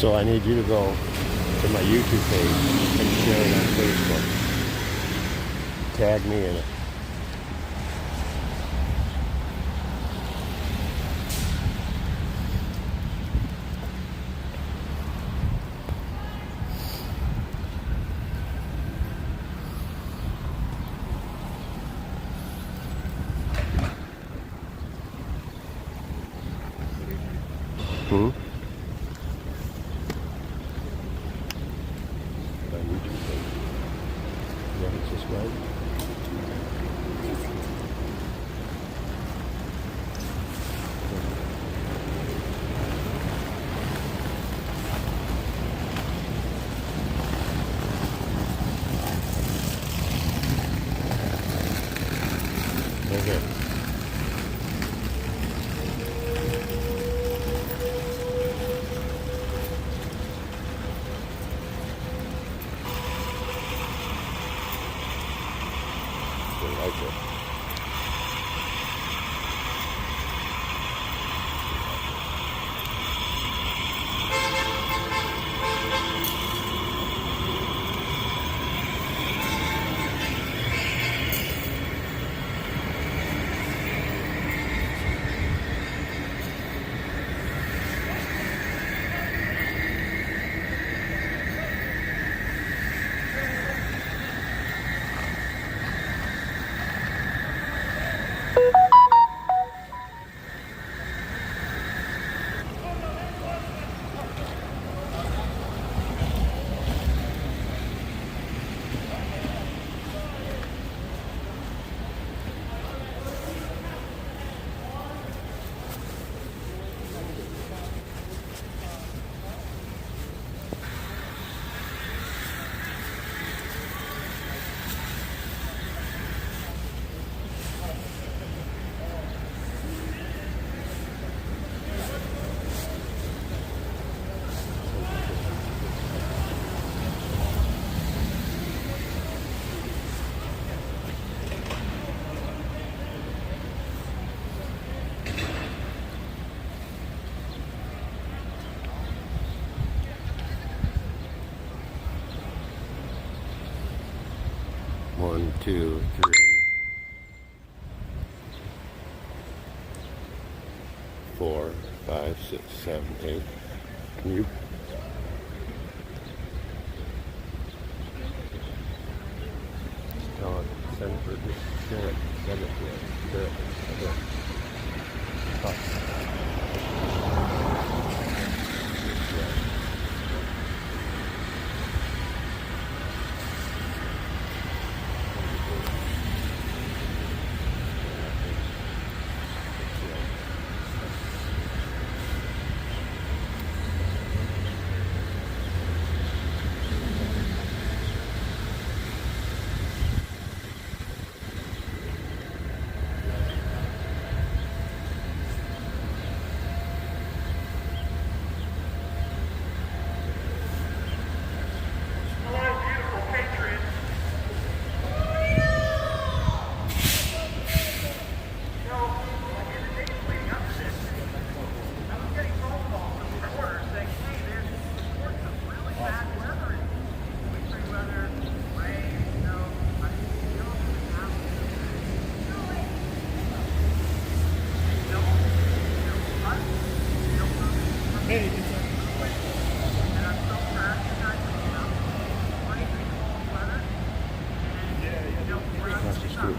So I need you to go to my YouTube page and share it on Facebook. Tag me in it. Hmm? My YouTube page. Yeah, it's just right. Okay. I like it. One, two, three, 4, 5, 6, 7, 8. Can you? Tell it, send it, just share it, send it to it, share it, share it. Across the street.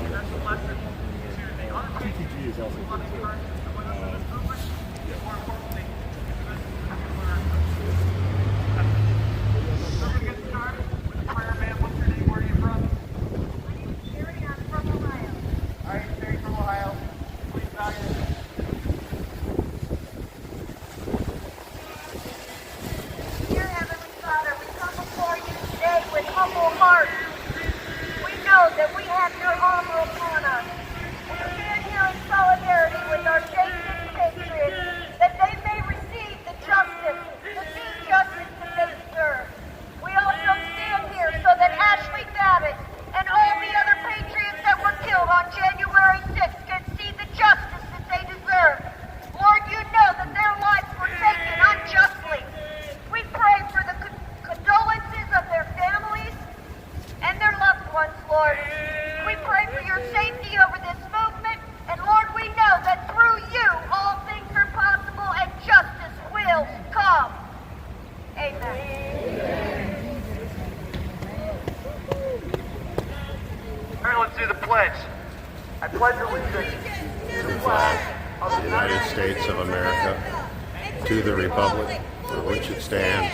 TTG is also good too. pledge allegiance to the flag of The United States of America, to the republic for which it stands,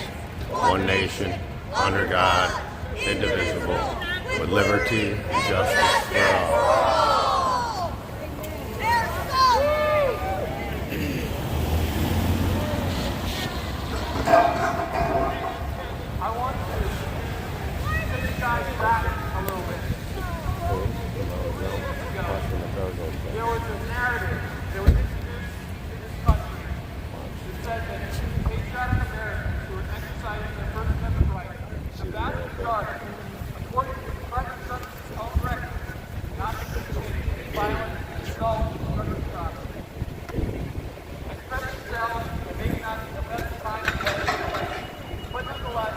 one nation, under God, indivisible, with liberty and justice for all. I want to take you guys back a little bit. There was a narrative that was introduced in this country that said that patriotic Americans who were exercising their First Amendment right to back the charter, according to the Department of Justice's own record, not to participate in violent assault on government property. As President Zell may not be the best time to get it, but nonetheless,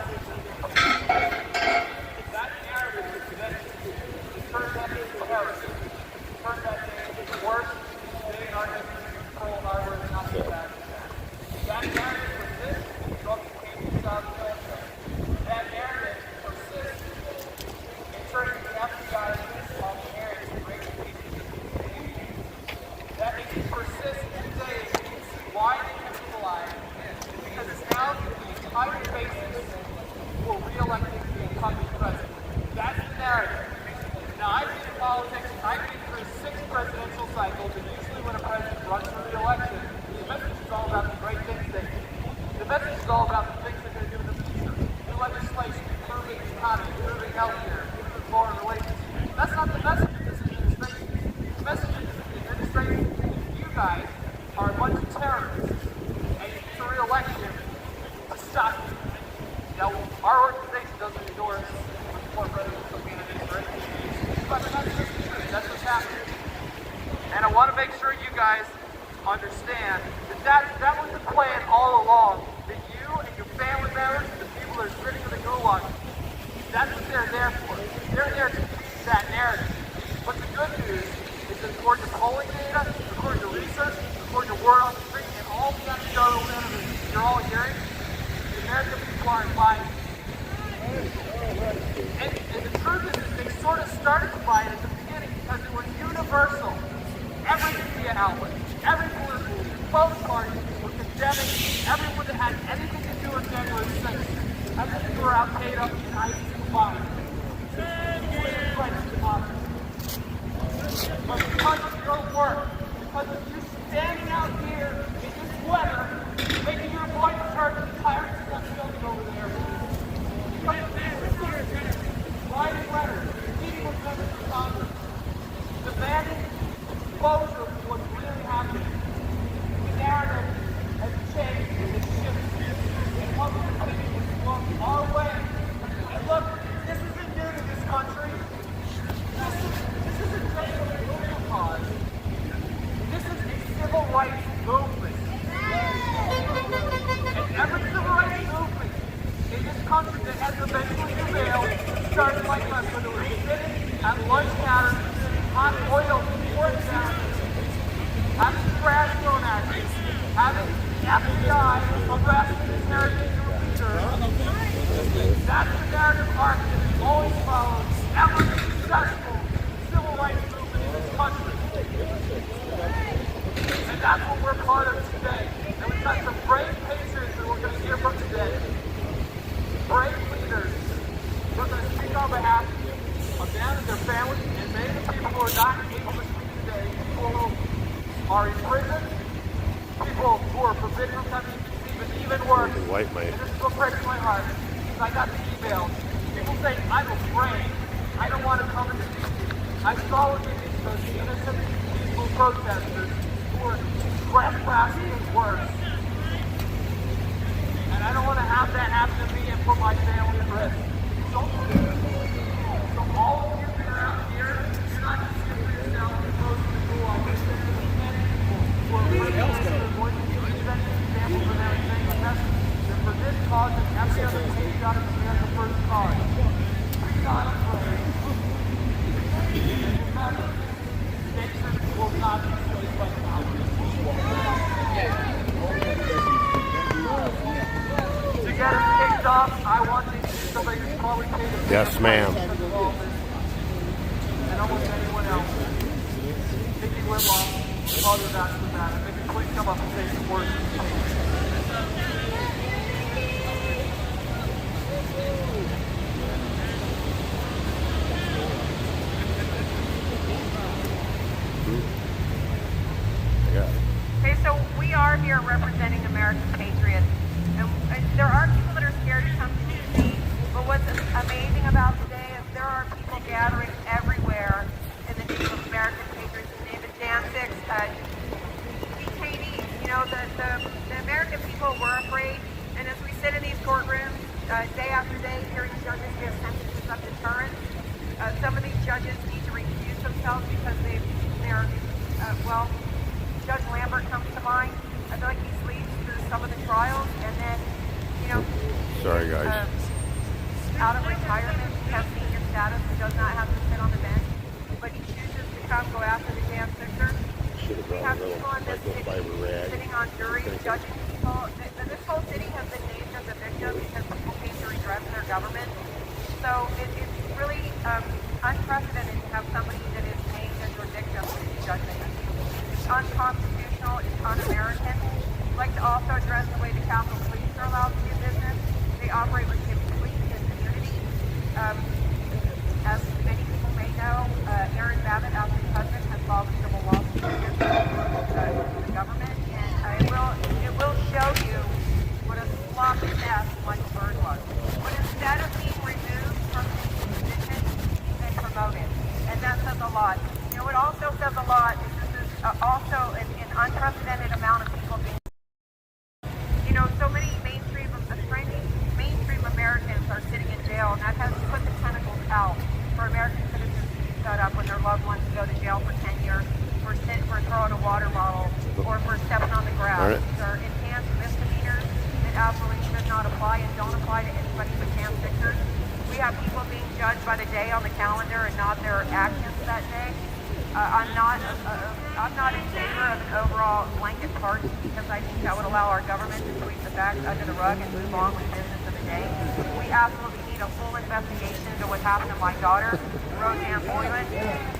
that narrative was connected to turned that into heresy, turned that day into the worst day in our history, control our word, not the bad. That narrative persists in the Gulf came to South America. That narrative persists in turning the FBI on the areas of great cases. That it persists today, and you can see why they have utilized it, because it's now the entire basis for re-electing the incumbent president. That's the narrative. Now, I've been in politics, I've been through 6 presidential cycles, and usually when a president runs for re-election, the message is all about the great things they do. The message is all about the things they're going to do in the future. New legislation, improving the economy, improving healthcare, improving foreign relations. That's not the message of this administration. The message of this administration is you guys are a bunch of terrorists, and you need a re-election to stop you. Now, our organization doesn't endorse support presidential candidates or anything, but that's just the truth. That's what's happening. And I want to make sure you guys understand that was the plan all along, that you and your family members and the people that are sitting in the gulag, that's what they're there for. They're there to feed that narrative. But the good news is that according to polling data, according to research, according to word on the street, and all the anecdotal evidence you're all hearing, the American people aren't buying it. And the truth is that they sort of started to buy it at the beginning because it was universal. Every media outlet, every political leader, both parties were condemning everyone that had anything to do with January 6th. As if they were out paid up in ISIS and bombing. But because of your work, because of you standing out here in this weather, making your voice heard in the tyrants of that building over there, writing letters, meeting with members of Congress, demanding exposure of what's really happening. The narrative has changed and it's shifted. And public opinion has swung our way. And look, this isn't new to this country. This isn't just a political cause. This is a civil rights movement. And every civil rights movement in this country that has eventually prevailed starts like us, whether it was sitting at lunch counters, hot oil poured down, having trash thrown at you, having the FBI arrested as heritage leader. That's the narrative arc that has always followed every successful civil rights movement in this country. And that's what we're part of today. And we've got some brave patriots that we're going to hear from today. Brave leaders who are going to speak on behalf of them and their families, and many of the people who are not able to speak today, people who are in prison, people who are forbidden from coming to see, but even worse, and this is what breaks my heart, is I got the email. People say, I'm afraid. I don't want to come and see you. I saw what you did to those innocent, peaceful protesters who were trespassing and worse. And I don't want to have that happen to me and put my family at risk. So all of you that are out here, you're not just here for yourself, you're close to the gulag. There's many people who are going to give you that example for them and saying the message that for this cause and every other patriotic America first cause, be not afraid. And remember, nation will not be saved by power. To get us kicked off, I want to see somebody who's probably paid a Yes, ma'am. and almost anyone else. mother that's the matter. Maybe please come up and say some words. Yeah. Okay, so we are here representing American patriots, and there are people that are scared to come to DC, but what's amazing about today is there are people gathering everywhere in the name of American patriots. David Danzig's detainees, you know, the American people were afraid, and as we sit in these courtrooms day after day hearing judges give sentences of deterrence, some of these judges need to recuse themselves because they're well, Judge Lambert comes to mind. I feel like he sleeps through some of the trials, and then, you know, Sorry, guys. out of retirement, he has senior status and does not have to sit on the bench, but he chooses to come go after the Jan Sixers. We have people in this city sitting on juries, judging people. This whole city has been named as a victim because people came to redress their government. So it's really unprecedented to have somebody that is named as a victim judging us. It's unconstitutional, it's un-American. I'd like to also address the way the Capitol Police are allowed to do business. They operate with complete impunity. As many people may know, Aaron Babbitt, Ashley's husband, has filed a civil lawsuit against the government, and it will show you what a sloppy mess Michael Byrd was. But instead of being removed from his position, he's been promoted, and that says a lot. You know, it also says a lot is this is also an unprecedented amount of people being, you know, so many mainstream Americans are sitting in jail, and that has put the tentacles out for American citizens to be set up when their loved ones go to jail for 10 years for throwing a water bottle or for stepping on the grass. All right. These are enhanced misdemeanors that absolutely should not apply and don't apply to anybody but Jan Sixers. We have people being judged by the day on the calendar and not their actions that day. I'm not in favor of an overall blanket pardon because I think that would allow our government to sweep the facts under the rug and move on with business of the day. We absolutely need a full investigation into what happened to my daughter, Roseanne Boylan,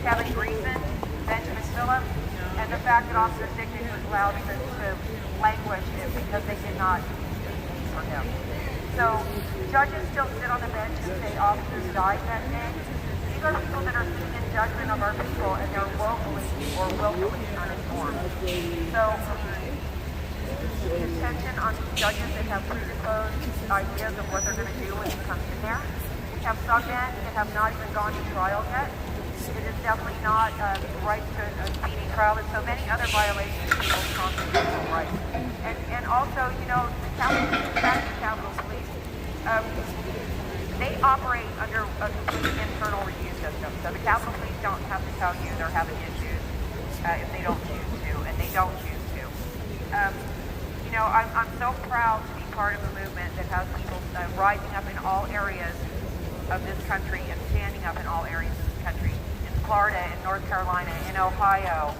Kevin Greason, Benjamin Phillips, and the fact that Officer Dickens was allowed to languish because they did not speak for him. So judges still sit on the bench and say officers died that day. These are people that are sitting in judgment of our people, and they're woefully or willfully uninformed. So attention on these judges that have predisposed ideas of what they're going to do when he comes in there. We have some men that have not even gone to trial yet. It is definitely not right to a speedy trial. There's so many other violations of people's constitutional rights. And also, you know, the Capitol Police, they operate under a complete internal review system. So the Capitol Police don't have to tell you they're having issues if they don't choose to, and they don't choose to. You know, I'm so proud to be part of a movement that has people rising up in all areas of this country and standing up in all areas of this country. In Florida, in North Carolina, in Ohio,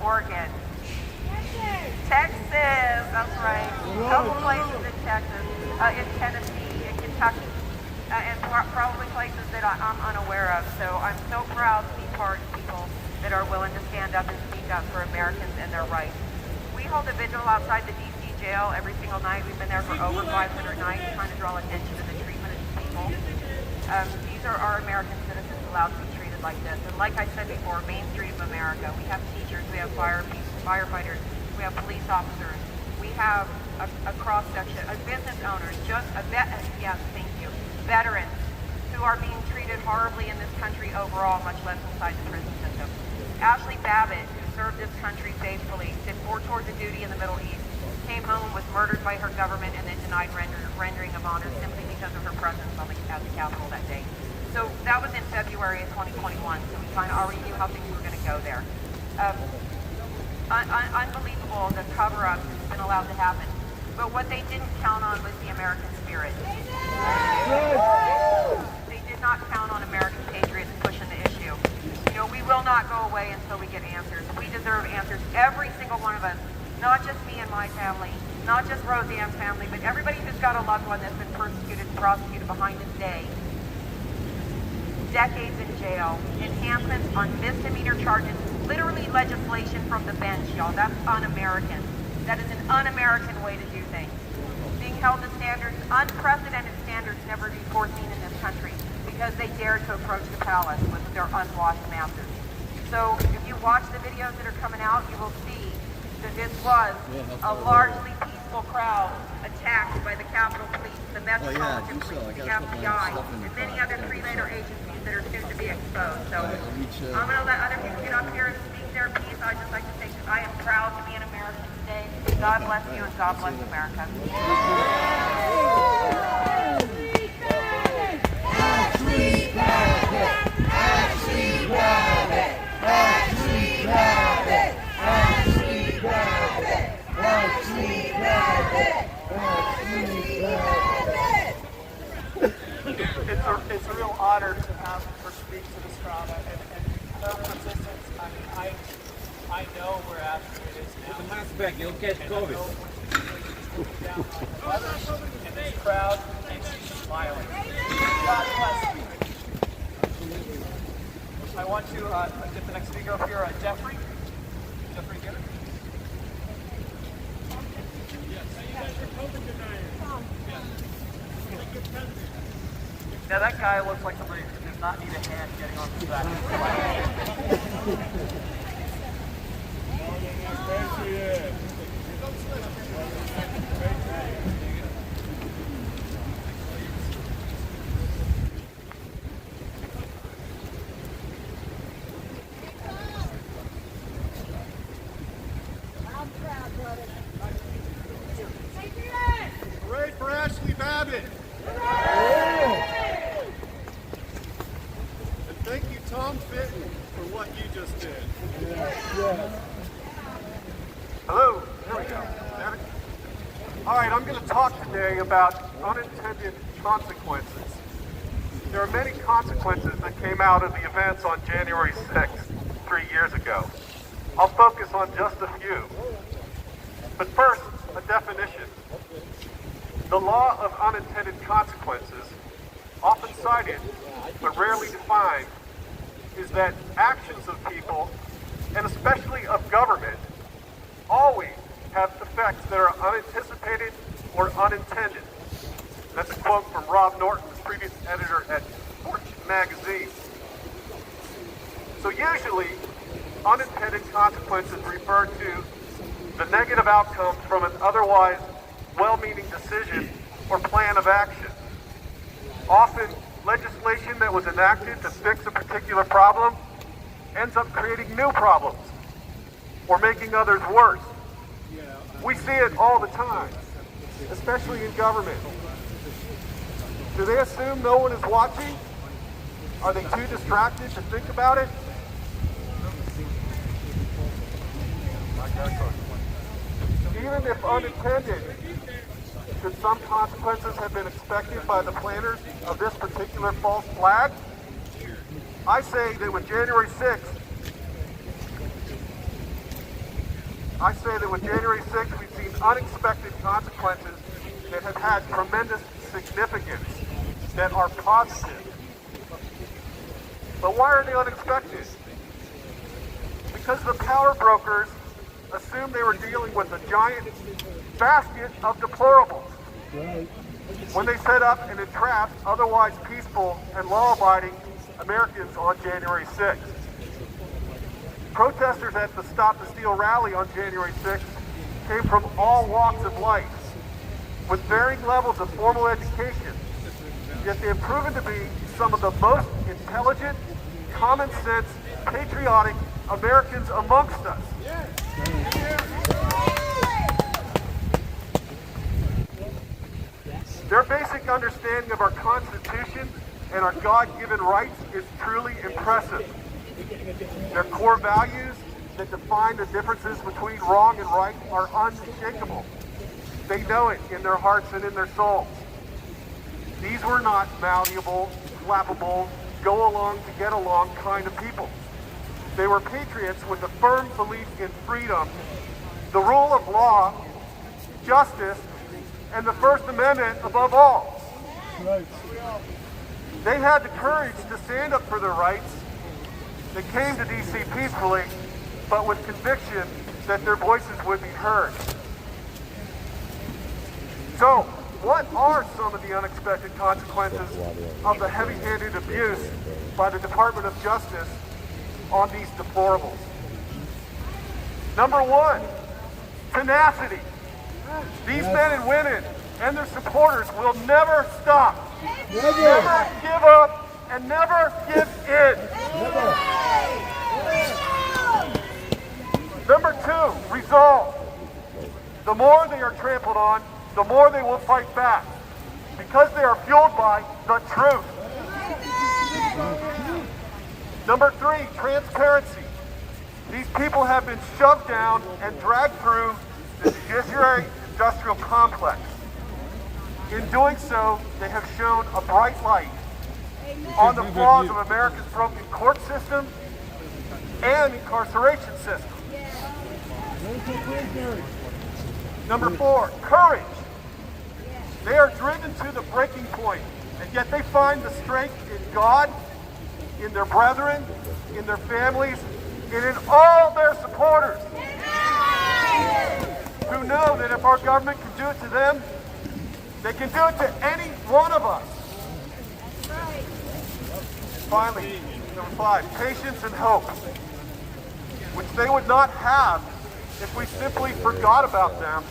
Oregon, Texas, that's right. A couple places in Texas, in Tennessee, in Kentucky, and probably places that I'm unaware of. So I'm so proud to be part of people that are willing to stand up and speak up for Americans and their rights. We hold a vigil outside the DC jail every single night. We've been there for over 500 nights trying to draw attention to the treatment of these people. These are our American citizens allowed to be treated like this. And like I said before, mainstream America, we have teachers, we have firefighters, we have police officers, we have a cross-section of business owners, veterans who are being treated horribly in this country overall, much less inside the prison system. Ashley Babbitt, who served this country faithfully, did 4 tours of duty in the Middle East, came home and was murdered by her government and then denied rendering of honor simply because of her presence at the Capitol that day. So that was in February of 2021, so we kind of already knew how things were going to go there. Unbelievable, the cover-up that's been allowed to happen. But what they didn't count on was the American spirit. They did not count on American patriots pushing the issue. You know, we will not go away until we get answers. We deserve answers, every single one of us. Not just me and my family, not just Roseanne's family, but everybody who's got a loved one that's been persecuted and prosecuted behind this day. Decades in jail, enhancements on misdemeanor charges literally legislation from the bench, y'all. That's un-American. That is an un-American way to do things. Being held to standards, unprecedented standards never before seen in this country, because they dared to approach the palace with their unwashed masses. So if you watch the videos that are coming out, you will see that this was a largely peaceful crowd attacked by the Capitol Police, the Metropolitan Police, the FBI, and many other three-letter agencies that are soon to be exposed. So I'm going to let other people get up here and speak their piece. I'd just like to say I am proud to be an American today. God bless you and God bless America. It's a real honor to have her speak to this crowd, and her persistence. I mean, I know we're after it is now. Put the mask back, you'll catch COVID. Down on the others, and this crowd, and she's smiling. God bless you. I want to get the next speaker up here, Jeffrey. Jeffrey Gitter. Now that guy looks like somebody who does not need a hand getting on the back. Hooray for Ashley Babbitt! And thank you, Tom Fitton, for what you just did. Hello, here we go. All right, I'm going to talk today about unintended consequences. There are many consequences that came out of the events on January 6th, 3 years ago. I'll focus on just a few. But first, a definition. The law of unintended consequences, often cited but rarely defined, is that actions of people, and especially of government, always have effects that are unanticipated or unintended. That's a quote from Rob Norton, the previous editor at Fortune magazine. So usually, unintended consequences refer to the negative outcomes from an otherwise well-meaning decision or plan of action. Often, legislation that was enacted to fix a particular problem ends up creating new problems or making others worse. We see it all the time, especially in government. Do they assume no one is watching? Are they too distracted to think about it? Even if unintended, should some consequences have been expected by the planners of this particular false flag? I say that with January 6th, we've seen unexpected consequences that have had tremendous significance, that are positive. But why are they unexpected? Because the power brokers assumed they were dealing with a giant basket of deplorables when they set up and entrapped otherwise peaceful and law-abiding Americans on January 6th. Protesters at the Stop the Steal rally on January 6th came from all walks of life, with varying levels of formal education, yet they have proven to be some of the most intelligent, common sense, patriotic Americans amongst us. Their basic understanding of our Constitution and our God-given rights is truly impressive. Their core values that define the differences between wrong and right are unshakable. They know it in their hearts and in their souls. These were not malleable, flappable, go along to get along kind of people. They were patriots with a firm belief in freedom, the rule of law, justice, and the First Amendment above all. They had the courage to stand up for their rights. They came to D.C. peacefully, but with conviction that their voices would be heard. So, what are some of the unexpected consequences of the heavy-handed abuse by the Department of Justice on these deplorables? Number one, tenacity. These men and women and their supporters will never stop, never give up, and never give in. Number two, resolve. The more they are trampled on, the more they will fight back, because they are fueled by the truth. Number three, transparency. These people have been shoved down and dragged through the judiciary industrial complex. In doing so, they have shown a bright light on the flaws of America's broken court system and incarceration system. Number four, courage. They are driven to the breaking point, and yet they find the strength in God, in their brethren, in their families, and in all their supporters, who know that if our government can do it to them, they can do it to any one of us. Finally, number five, patience and hope, which they would not have if we simply forgot about them,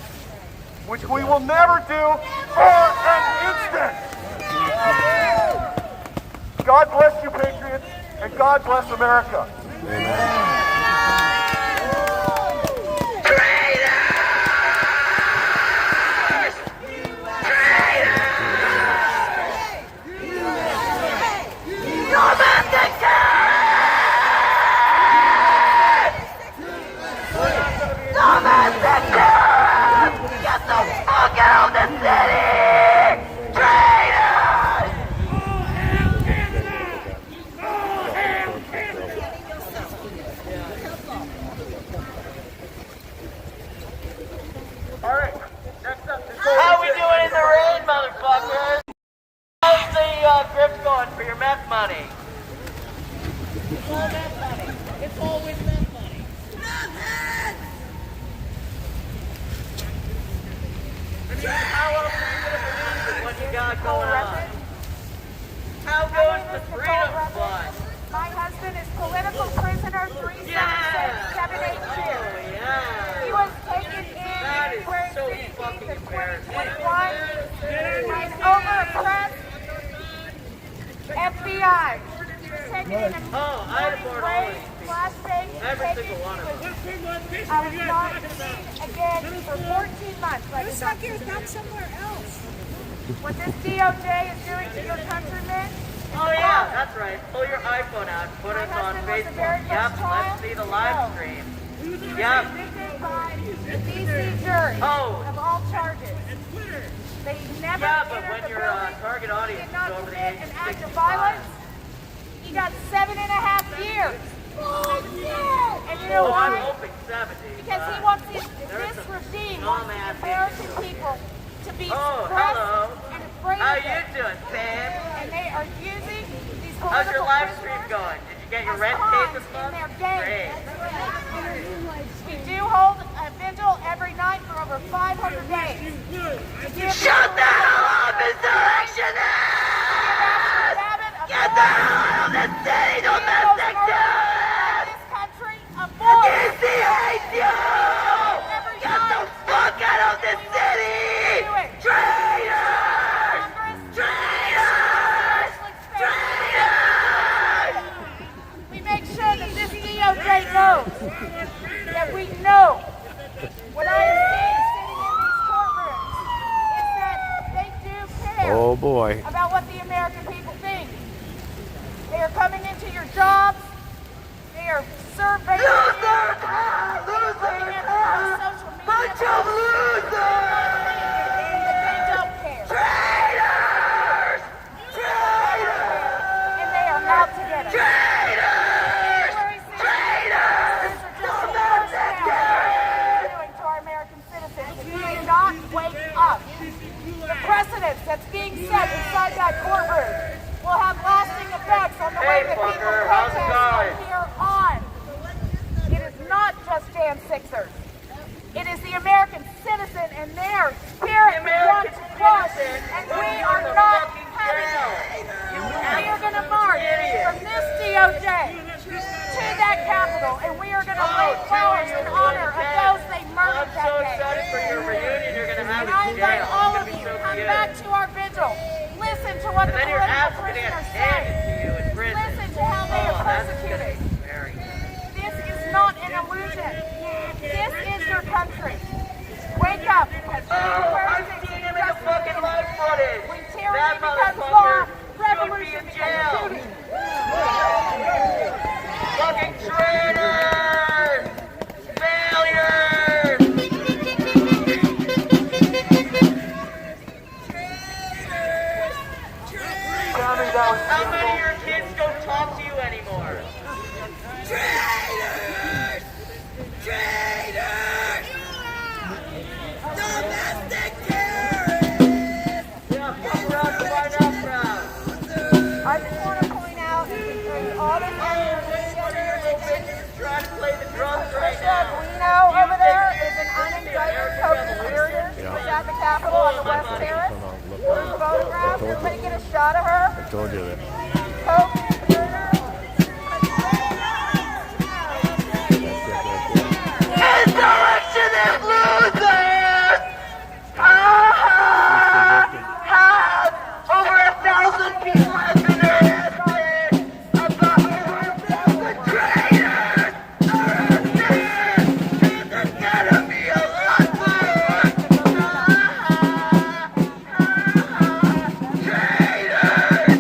which we will never do for an instant. God bless you, patriots, and God bless America. How we doing in the rain, motherfuckers? How's the grip going for your meth money? It's all meth money. It's always meth money. How else are you gonna believe what you got going on? How goes the freedom fund? My husband is political prisoner 376782. Yeah. He was taken in That is January so 16th fucking of embarrassing. 2021. He's over oppressed. FBI. He was taken in a Oh, I report all raised these people. last day. He was Every taken. single one of them. I was not seen again for 14 months. Looks like you're back somewhere else. What this DOJ is doing to your countrymen. Oh yeah, that's right. Pull your iPhone out, put My us on husband was the Facebook. very first Yep, trial? let's see the live No. stream. He was Yep. convicted by the DC jury Oh. of all charges. They never Yeah, but entered when the your building. target He audience did is not over the commit age an of act of 65. violence. He got 7.5 years. And you know Oh, I'm why? hoping 70. Because he but- wants this There's some regime wants the dumbass American idiots. people to be Oh, suppressed hello. and afraid How of you it. doing, Pam? And they are using these political How's your live stream prisoners going? Did you get your as rent pawns paid this in month? their game. Great. We do hold a vigil every night for over 500 days. Shut the hell up, insurrectionists! Get the hell out of the city, domestic terrorists! This country, a voice! DC hates you! Get the fuck out of the city! Traitors! Traitors! Traitors! We make sure that this DOJ knows that we know what I am seeing sitting in these courtrooms is that they do care Oh boy. about what the American people think. They are coming into your jobs. They are surveying you. They are putting it on social media. Bunch of losers! They don't care. Traitors! Traitors! And they are out to get us. Traitors! Traitors! These are just the first steps we're doing to our American citizens. If you do not wake up, the precedents that's being set inside that courtroom will have lasting effects on the way Hey, that people fucker, how's it protest going? from here on. It is not stand Sixers. It is the American citizen and their spirit we want to crush, and we are not having it. We are going to march from this DOJ to that Capitol, and we are going to lay flowers in honor of those they murdered that day. For your reunion, you're going to have And I invite all of you, come back to our vigil. Listen to what the political prisoners say. Listen to how they are persecuted. This is not an illusion. This is your country. Wake up. Because when tyranny becomes law, revolution becomes duty. Fucking traitors! Failures! How many of your kids don't talk to you anymore? Traitors! Traitors! Domestic terrorists! Yeah, fuck around and find out, proud. I just want to point out that all this Trying to play the drums right Trisha now. Guino over there is an unindicted co-conspirator. She was at the Capitol on the West Terrace. There's photographs. Everybody get a shot of her. I told you that. Co-conspirator. Insurrectionist losers! Have over 1,000 people have been arrested! About over 1,000 traitors are arrested! And there's gonna be a lot more! Traitors!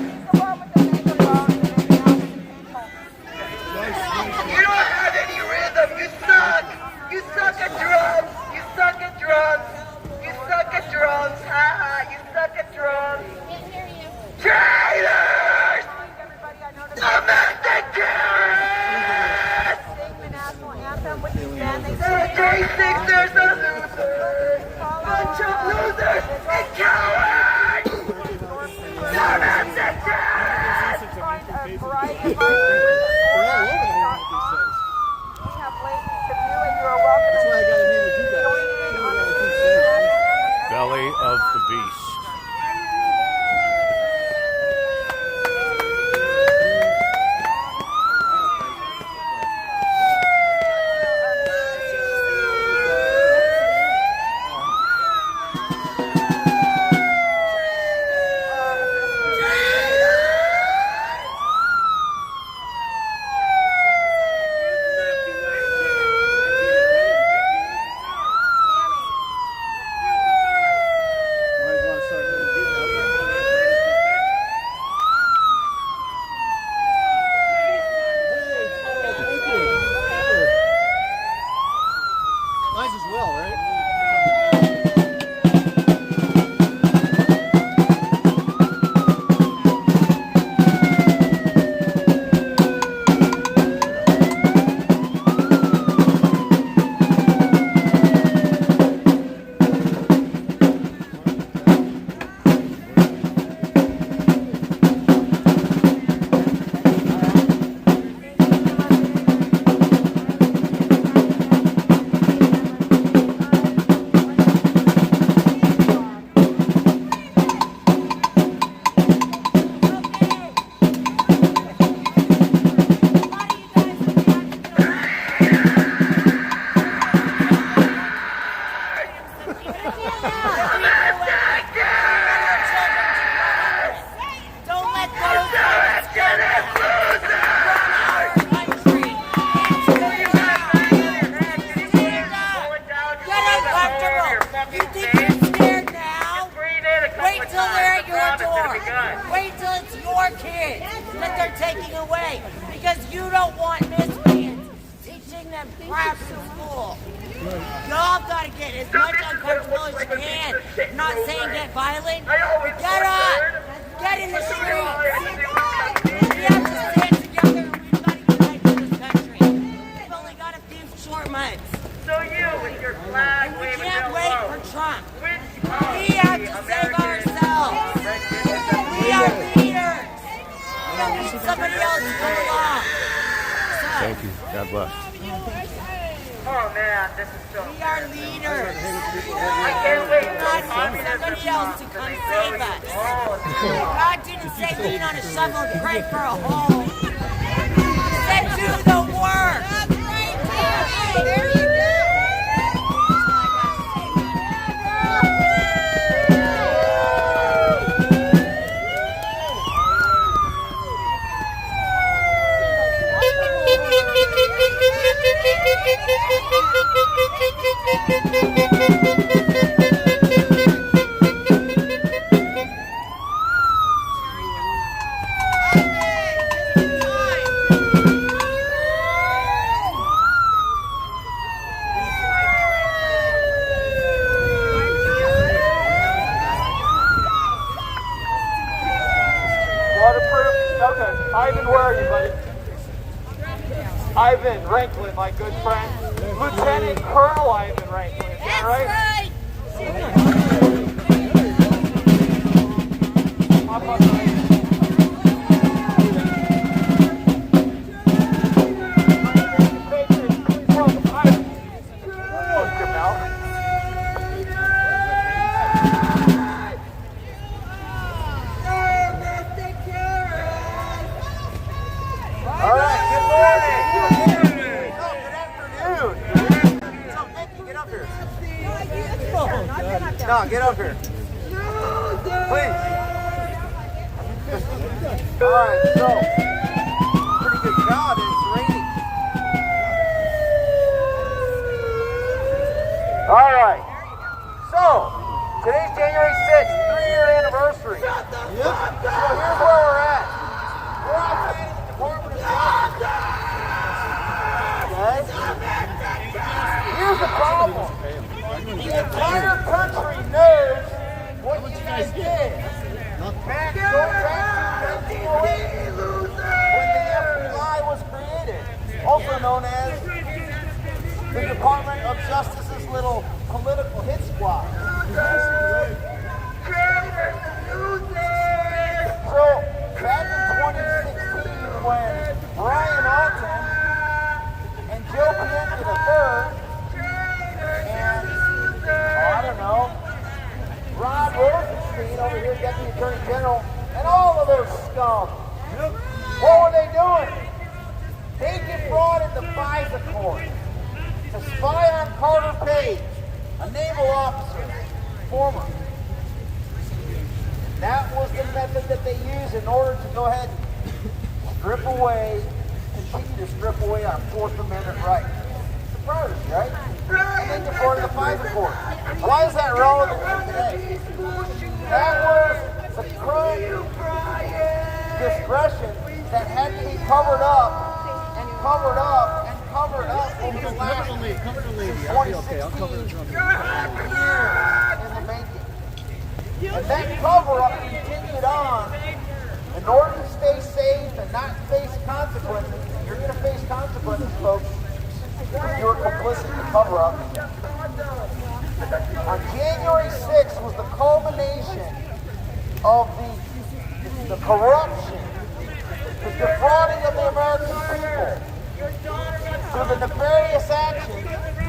You don't have any rhythm, you suck! You suck at drums! You suck at drums! You suck at drums! Ha ha! You suck at drums! Traitors! Domestic terrorists! The national anthem, which is banned. They The J6ers are losers! Bunch of losers and cowards! Domestic terrorists! find a variety of vices. We have links to view, and you are welcome. That's why I got a name with you guys. Belly of the Beast. Might as well, right? Don't let those guys run our country. Get uncomfortable. You think you're scared now? Wait till they're at your door. Wait till it's your kids that they're taking away because you don't want miscreants teaching them crap in school. Y'all gotta get as much uncomfortable as you can. I'm not saying get violent. Get up. Get in the streets. We have to stand together and we've got to unite for this country. We've only got a few short months. So you with your flag We waving can't down wait low. for Trump. Which We have to save ourselves. We are leaders. We don't need somebody else to come along. So, Thank you. God bless. Oh land. This is so. We are leaders. I can't wait till God needs somebody else to come save us. God didn't say lean on a shovel and pray for a hole. He said do the work. That's right, Terry. There you go. Waterproof? Okay. Ivan, where are you, buddy? Ivan Ranklin, my good friend. Lieutenant Colonel Ivan Ranklin, is that right? Hop on the All right, good morning. Oh, good afternoon. So, Mickey, get up here. No, get up here. Please. All right, so, pretty good crowd. It's raining. All right. So, today's January 6th, 3-year anniversary. So, here's where we're at. We're outside of the Department of Justice. Okay? Here's the problem. The entire country knows what you guys did. Back go back to 1908 when the FBI was created, also known as the Department of Justice's little political hit squad. So, back in 2016, when Brian Alton and Joe Pienta III and, I don't know, Rod Rosenstein over here, Deputy Attorney General, and all of those scum, what were they doing? They defrauded the FISA court to spy on Carter Page, a naval officer, former. That was the method that they used in order to go ahead and strip away, continue to strip away our Fourth Amendment rights. Surprise, right? And they defrauded the FISA court. Why is that relevant to today? That was the crime discretion that had to be covered up and covered up and covered up over the last 2016 years in the making. And that cover-up continued on in order to stay safe and not face consequences. You're going to face consequences, folks, if you're complicit in the cover-up. On January 6th was the culmination of the corruption, the defrauding of the American people, through the nefarious action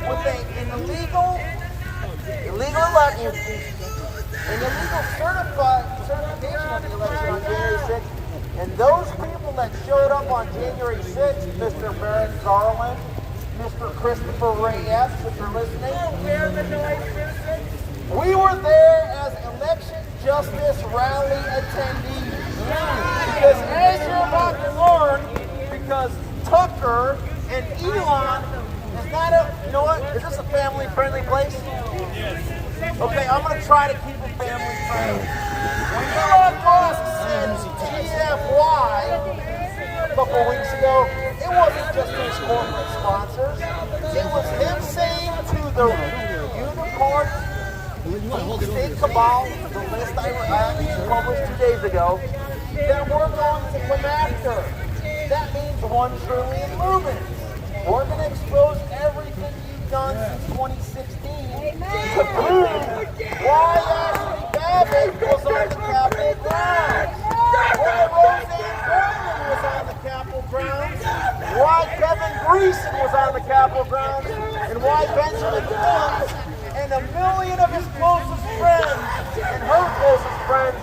with an illegal election, an illegal certification of the election on January 6th, and those people that showed up on January 6th, Mr. Merrick Garland, Mr. Christopher Reyes, if you're listening, we were there as election justice rally attendees. Because as you're about to learn, because Tucker and Elon is not a, you know what, is this a family-friendly place? Okay, I'm going to try to keep it family-friendly. When Elon Musk said GFY a couple weeks ago, it wasn't just his corporate sponsors. It was him saying to the unicorn state cabal, the list I published 2 days ago, that we're going to come after. That means 1 trillion lumens. We're going to expose everything you've done since 2016 to prove why Ashley Babbitt was on the Capitol grounds, why Roseanne Coleman was on the Capitol grounds, why Kevin Greason was on the Capitol grounds and why Benjamin Combs and 1 million of his closest friends and her closest friends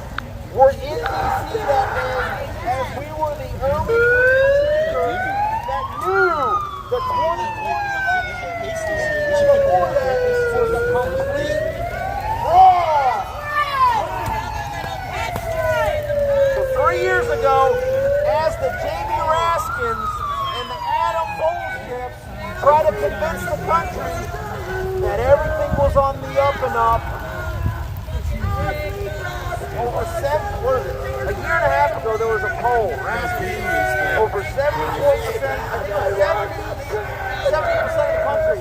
were in D.C. that day, as we were the early leaders that knew the 2020 election before that was a complete fraud. So 3 years ago, as the Jamie Raskins and the Adam Bullships try to convince the country that everything was on the up and up, a year and a half ago there was a poll, Raskins, over 74%, 70% of the country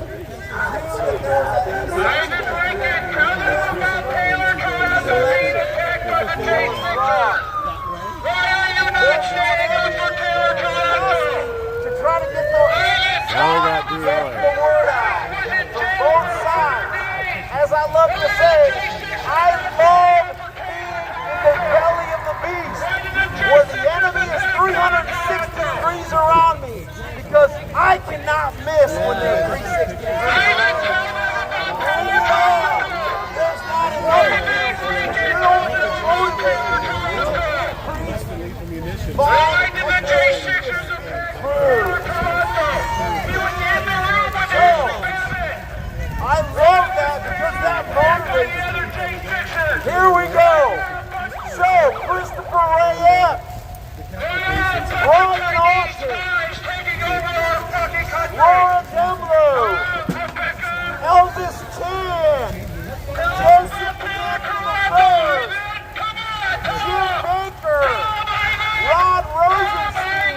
knew that there was to try to get the word out from both sides. As I love to say, I love being in the belly of the beast, where the enemy is 360 degrees around me, because I cannot miss when they're 360 degrees around me. There's not enough. I love that because that motivates me. Here we go. So, Christopher Rayette, Brian Austin, Laura Demlow, Elvis Chan, Joseph McIntyre, Jim Baker, Rod Rosenstein,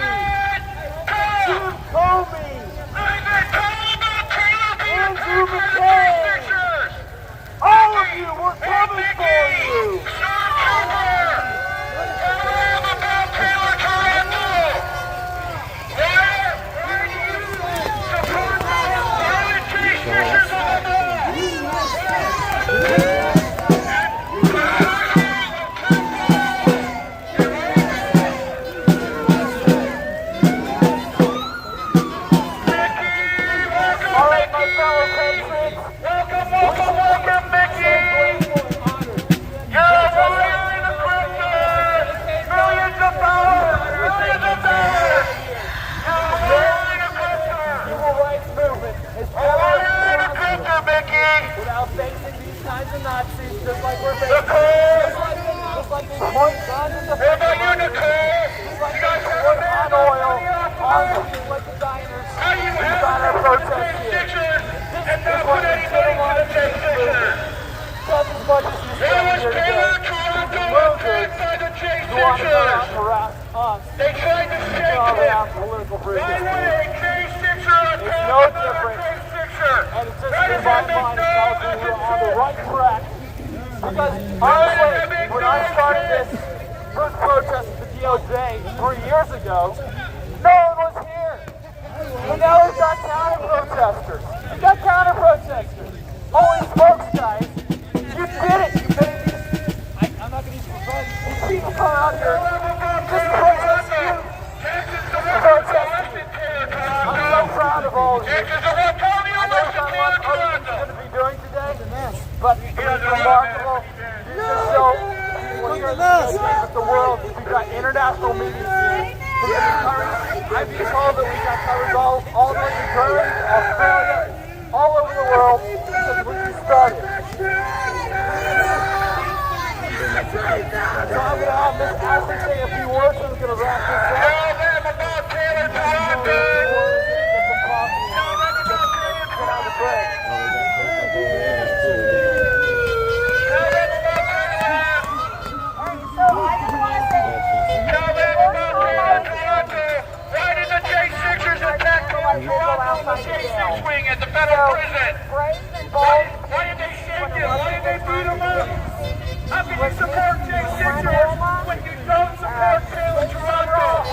Jim Comey, Andrew McCain. All of you, we're coming for you. Without facing these kinds of Nazis, just like we're facing. Just like they point guns in the face. Just like they put on oil on things like the diners. We've got our protest here. This is what legitimizes this movement. Just as much as you stand here today, the losers who want to go out and harass us, around political prisoners. It's no different. And it's just in my mind, it tells me we're on the right track. Because honestly, when I started this first protest at the DOJ 3 years ago, no one was here. But now we've got counter-protesters. We've got counter-protesters. Holy smokes, guys. You did it. You made these, I'm not going to use the phone. These people come out here just protest you. Protest you. I'm so proud of all of you. I know we've got lots of other things we're going to be doing today, but it's remarkable to show people here with the world. We've got international meetings here. I've been told that we've got coverage all the way to Germany, Australia, all over the world since we started. So I'm going to have Miss Ashley say a few words and we're going to wrap this up. J6 wing at the federal prison. Why did they shake him? Why did they beat him up? How can you support J6ers when you don't support Taylor Toronto?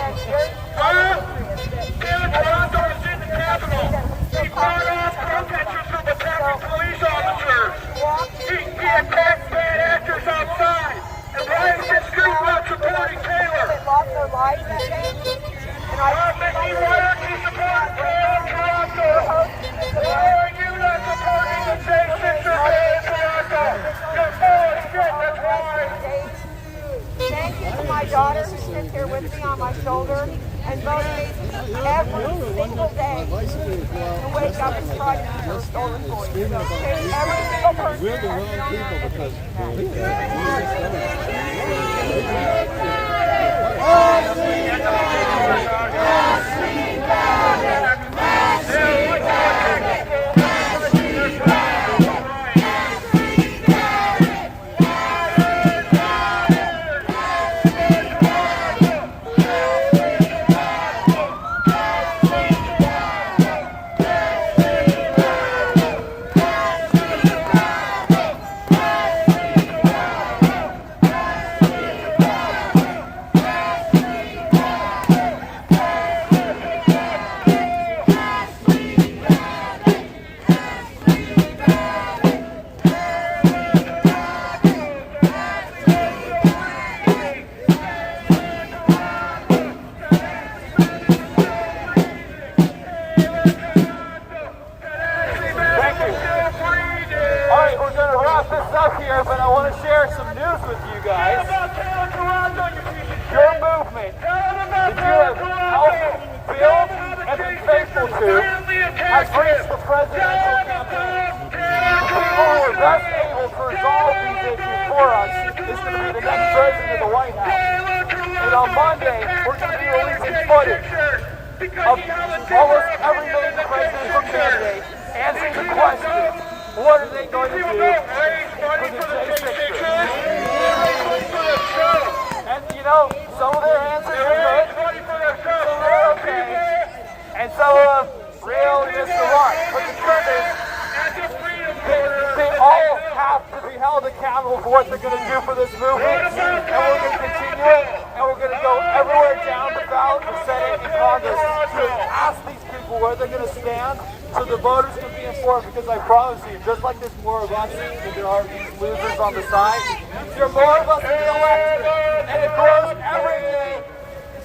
daughter who sits here with me on my shoulder and motivates me every single day to wake up and try to be restored for you. Every single person. We're the wrong people because here, but I want to share some news with you guys. Your movement that you have helped build and been faithful to has reached the presidential campaign. The people who are best able to resolve these issues for us is going to be the next president of the White House. And on Monday, we're going to be releasing footage of almost every major presidential candidate answering the question, what are they going to do for the J6ers? And you know, some of their answers are good, some are okay, and some of them really miss the mark. But the truth is, they all have to be held accountable for what they're going to do for this movement. And we're going to continue it, and we're going to go everywhere down the ballot, the Senate, and Congress to ask these people where they're going to stand so the voters can be informed. Because I promise you, just like there's more of us than there are these losers on the side, there are more of us in the election. And it grows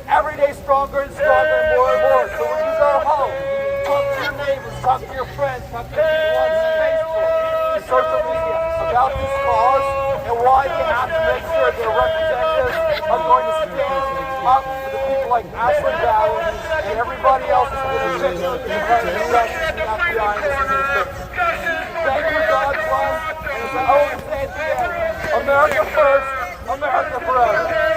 every day stronger and stronger and more. So when you go home, talk to your neighbors, talk to your friends, talk to people on Facebook, and social media about this cause and why they have to make sure their representatives are going to stand up for the people like Ashley Ballard and everybody else who's been a victim of the Department of Justice and FBI in this administration. Thank you, God bless, and as I always say at the end, America first, America forever.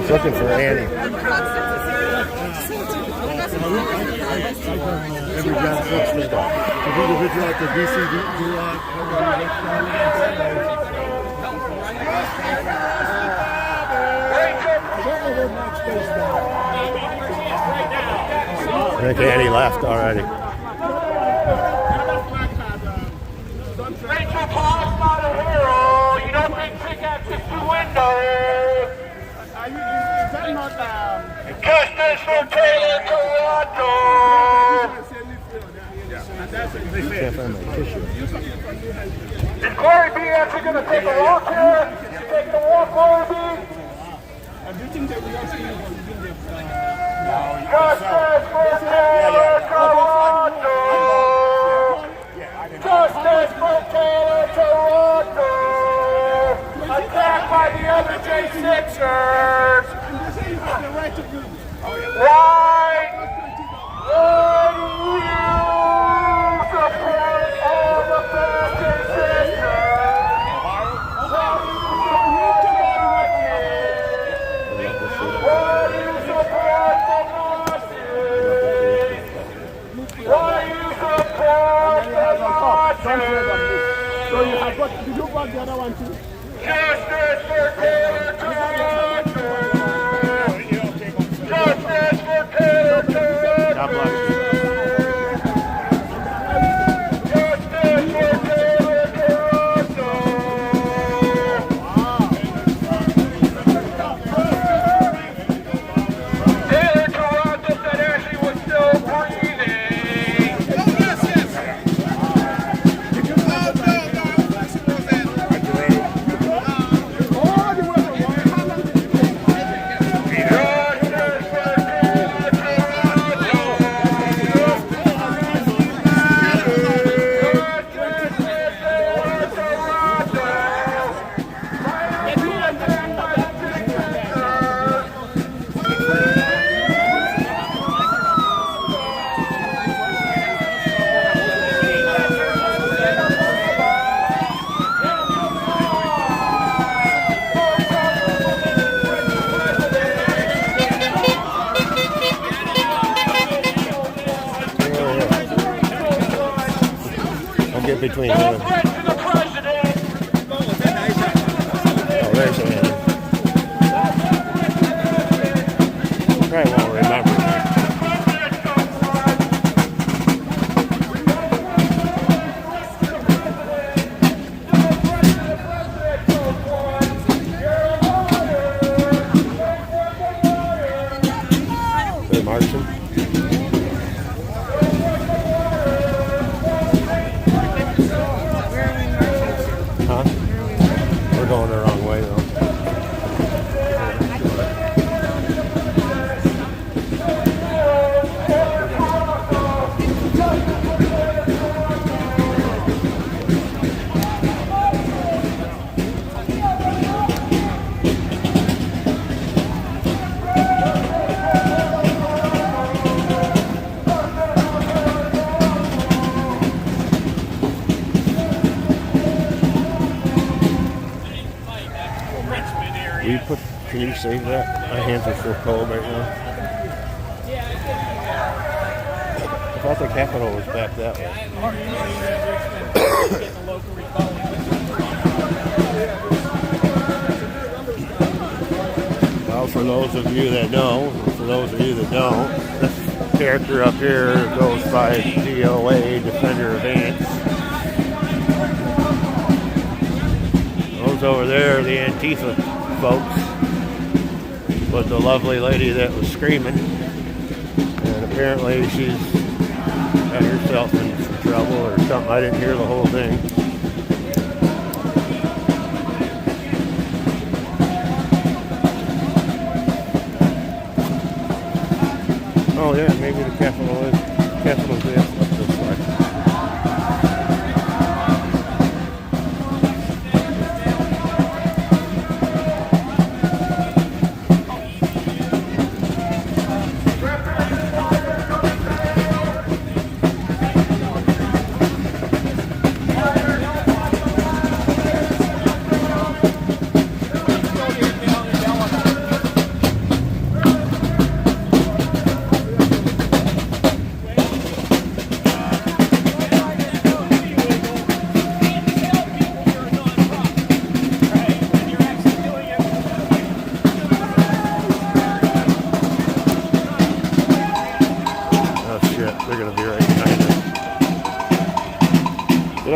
Looking for Annie. Every John Foots thing. If we would like the DC I think Annie left already. Rachel Paul's not a hero. You don't bring pickaxes to windows. Justice for Taylor Toronto. Can't find my tissue. Is Corey B actually going to take a walk here? You taking a walk, Corey B? Justice for Taylor Toronto. Justice for Taylor Toronto. Attacked by the other J6ers. Why do you support all the fast J6ers? Why do you support the Nazis? Why do you support the Nazis? So you have got, did you bought the other one too? Justice for Taylor Toronto! Justice for Taylor Toronto! God bless you. Justice for Taylor Toronto! Taylor Toronto said Ashley was still breathing. I'll get between them. Oh, there's Annie. Probably won't remember me. They're marching. Huh? We're going the wrong way though. Can you save that? My hands are so cold right now. I thought the Capitol was back that way. Well, for those of you that know, for those of you that don't, this character up here goes by DOA, Defender of Ants. Those over there are the Antifa folks. Was the lovely lady that was screaming, and apparently she's got herself in some trouble or something. I didn't hear the whole thing. Oh yeah, maybe the Capitol's there up this way.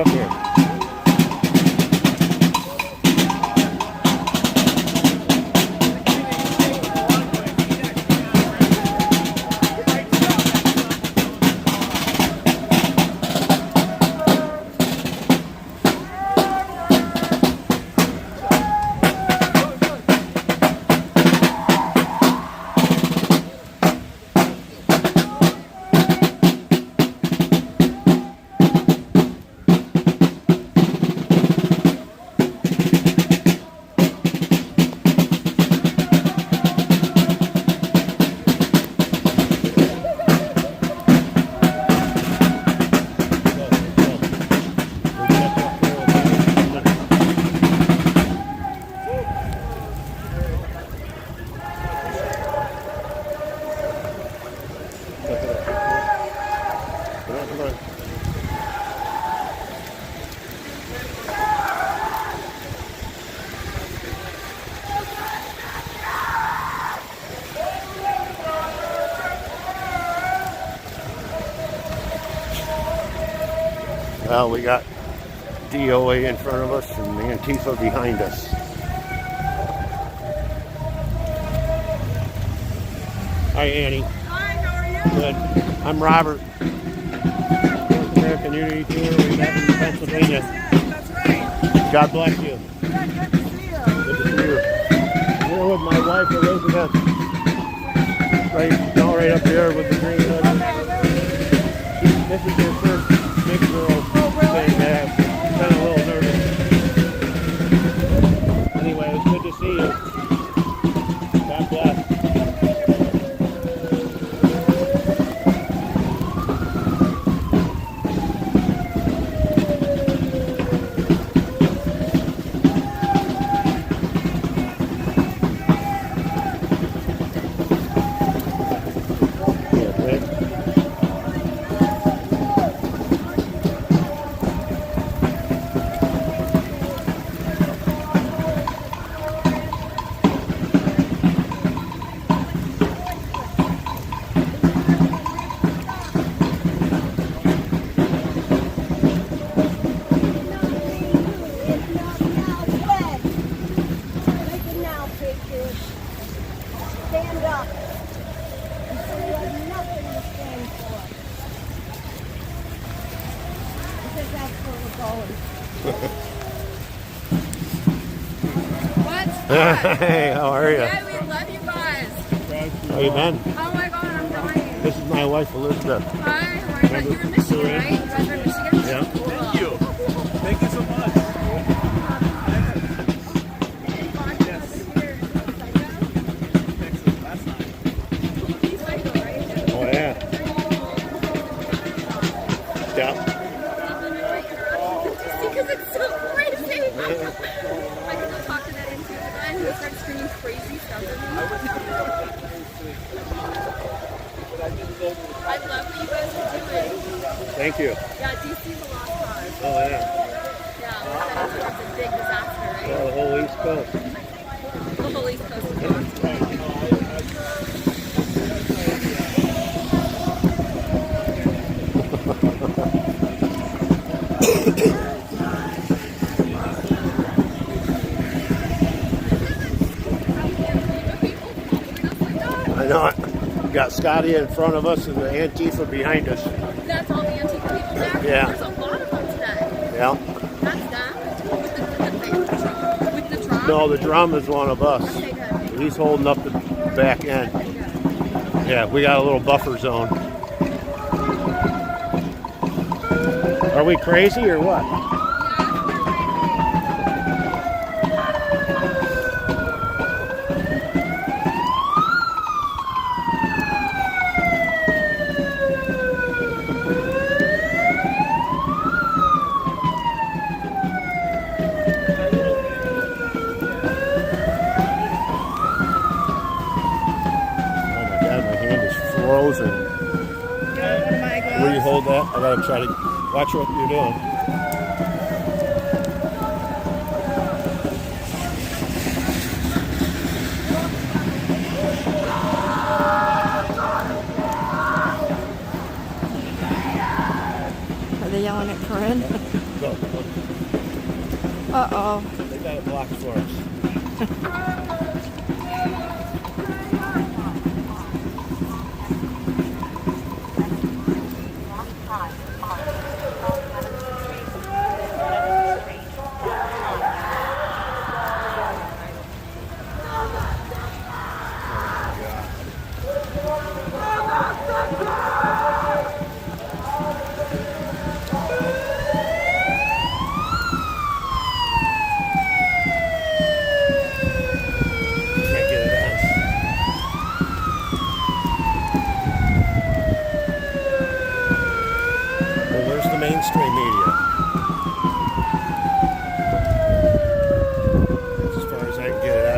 up here. Well, we got DOA in front of us and Antifa behind us. Hi, Annie. Hi, how are you? Good. I'm Robert. North American Unity Tour. We're back in Pennsylvania. That's right. God bless you. Yeah, good to see you. Good to see you. Here with my wife, Elizabeth. Right up there with the green hood. This is your first big girl thing that I've been a little nervous. Anyway, it's good to see you. God bless. Stand up. You say you have nothing to stand for. Because that's where we're going. What? Hey, how are you? Yeah, we love you guys. How you been? Oh my god, I'm dying. This is my wife, Elizabeth. Hi, how are you? You're in Michigan, right? You guys are in Michigan? Yeah. Cool. Thank you. Thank you so much. Oh, yeah. Yeah. Because it's so crazy. I can go talk to that Antifa guy who starts screaming crazy stuff at me. I love what you guys are doing. Thank you. Yeah, DC's a lost cause. Oh, yeah. Yeah, it's a big disaster, right? Yeah, the whole East Coast. The whole East Coast is lost. I know it. We got Scotty in front of us and the Antifa behind us. That's all the Antifa people there? Yeah. There's a lot of them today. Yeah. That's them? With the truck? No, the drum is one of us. Okay, good. He's holding up the back end. Yeah, we got a little buffer zone. Are we crazy or what? Frozen. Will you hold that? I gotta try to watch what you're doing. Are they yelling at Corinne? Go. Uh-oh. They got it blocked for us. Can't get it on. Well, where's the mainstream media? That's as far as I can get it on.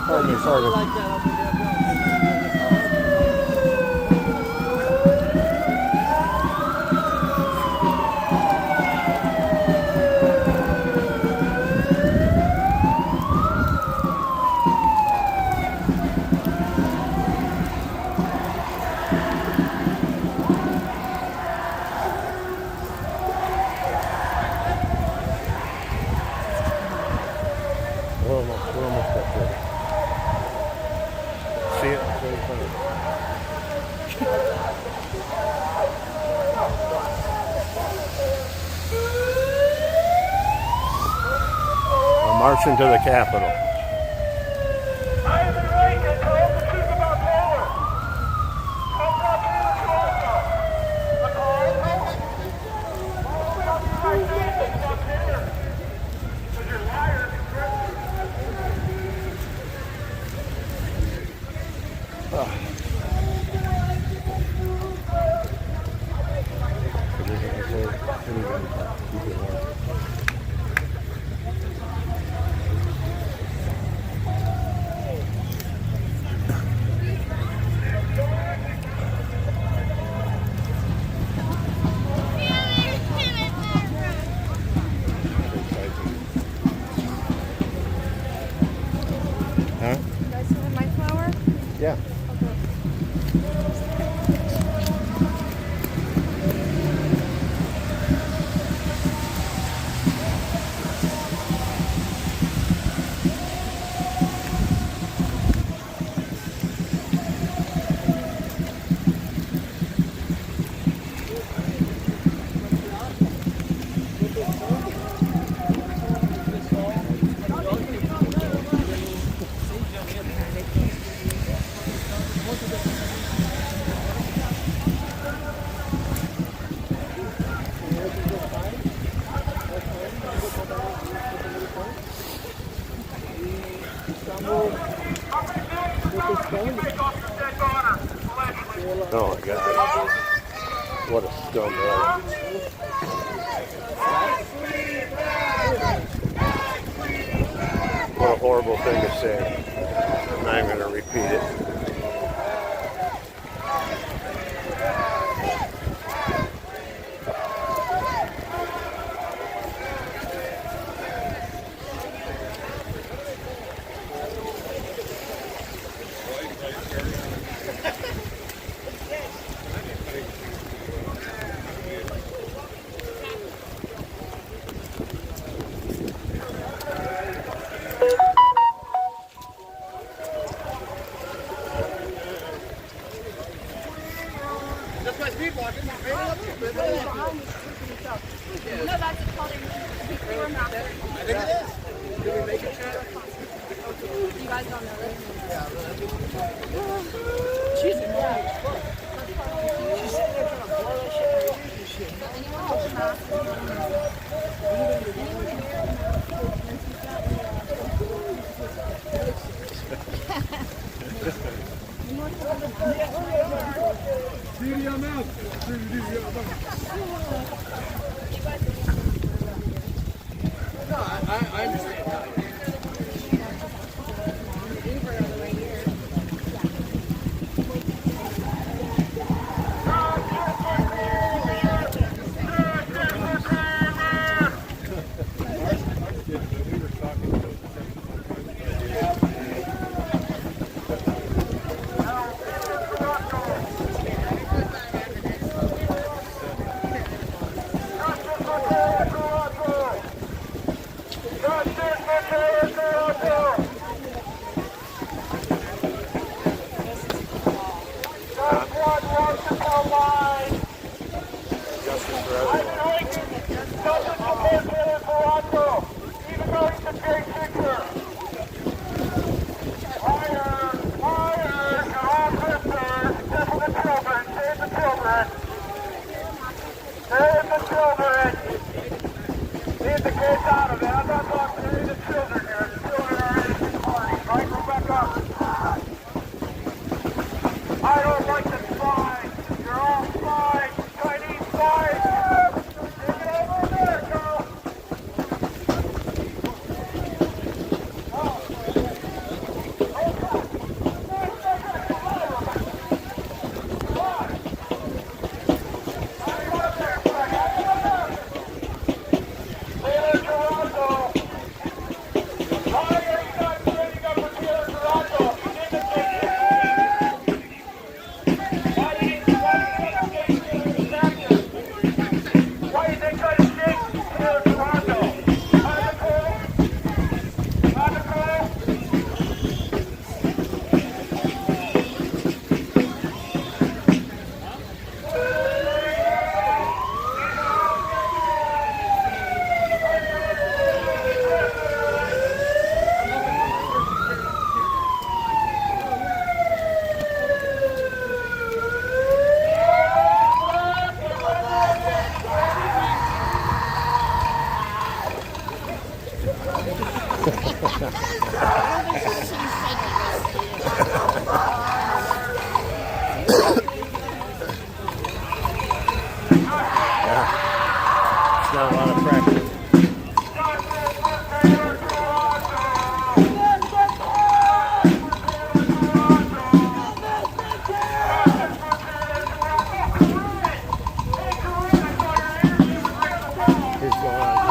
Pardon me, pardon. We're almost up there. See it? It's very funny. We're marching to the Capitol. Isaac Lincoln told the truth about Taylor. How about Taylor's also? The cause? Tell me right now about Taylor. Because you're liars. Huh? You guys see my flower? Yeah. Oh my God. What a scumbag. What a horrible thing to say. I'm not even going to repeat it. It's out of it. I'm not talking to any of the children here. The children are innocent parties, right, Rebecca? I don't like the spies. You're all spies. Chinese spies. Take it over America. Taylor Toronto. Why are you not standing up for Taylor Toronto? You did the same thing. Why do you think Taylor's actions? Why did they try to shake Taylor Toronto? It's not a lot of practice. Here's going on.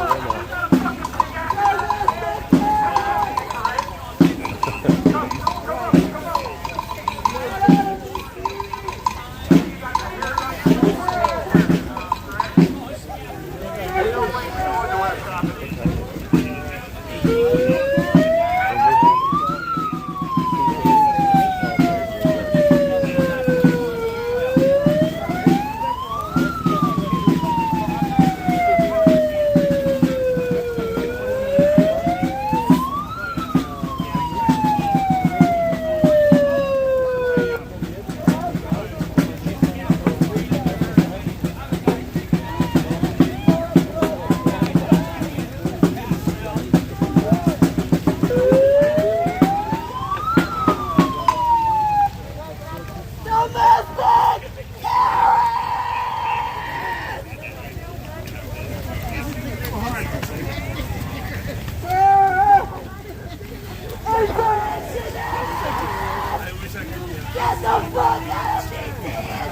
Get the fuck out of DC's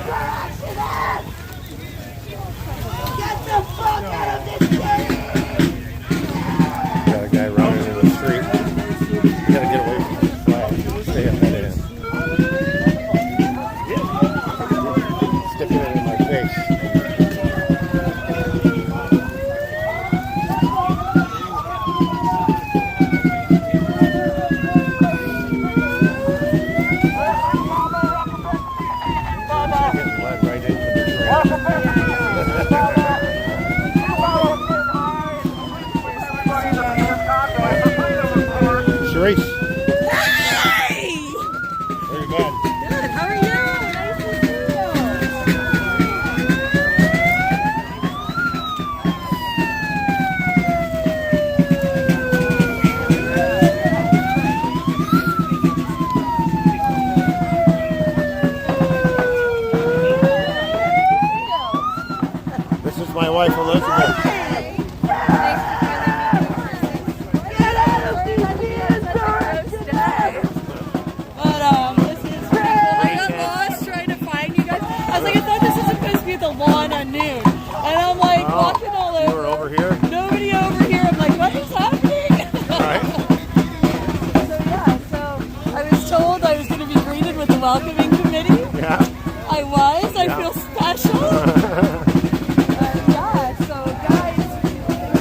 Get the fuck out of this city! Got a guy running in the street. You gotta get away from the flag. Stay ahead of him. Sticking it in my face. Getting led right into the train. Sharice. Hey! Where you going? Good, how are you? Nice to see This is my wife, Elizabeth. This is pretty cool. I got lost trying to find you guys. I was like, I thought this was supposed to be at the lawn on noon. And I'm like walking all over. You were over here? Nobody over here. I'm like, what is happening? Right. So I was told I was going to be greeted with the welcoming committee. Yeah. I was. I feel special. So guys,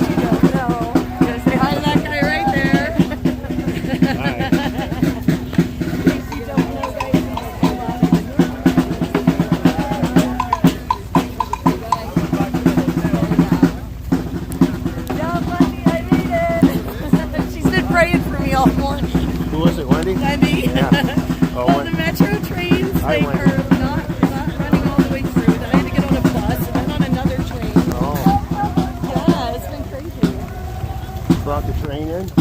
you don't know. I'm going to say hi to that guy right there. You don't know, guys. Yeah, Wendy, I made it. She's been praying for me all morning. Who was it, Wendy? Wendy. Yeah. Oh, Well, the metro trains, Hi, they Wendy. are not running all the way through. Then I had to get on a bus and then on another train. Oh. Yeah, it's been crazy. brought the train in?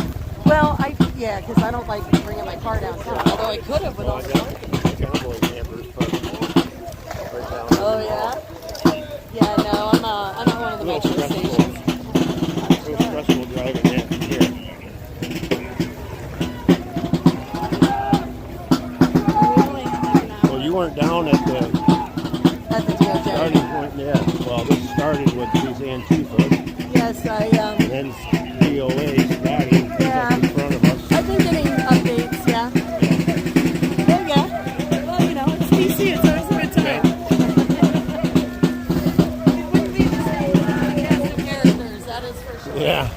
Well, yeah, because I don't like bringing my car downtown. Although I could have with all the Cowboy campers, but right down. Oh yeah. Yeah, no, I'm at one of the metro stations. A little stressful driving that from here. Well, you weren't down at the DOJ. starting point yet. Well, this started with these Antifa, Yes, and then DOA, Scotty, Yeah. in front of us. I've been getting updates, yeah. Oh yeah. Well, you know, it's DC, it's always a good time. It wouldn't be the same cast of characters, that is for sure. Yeah.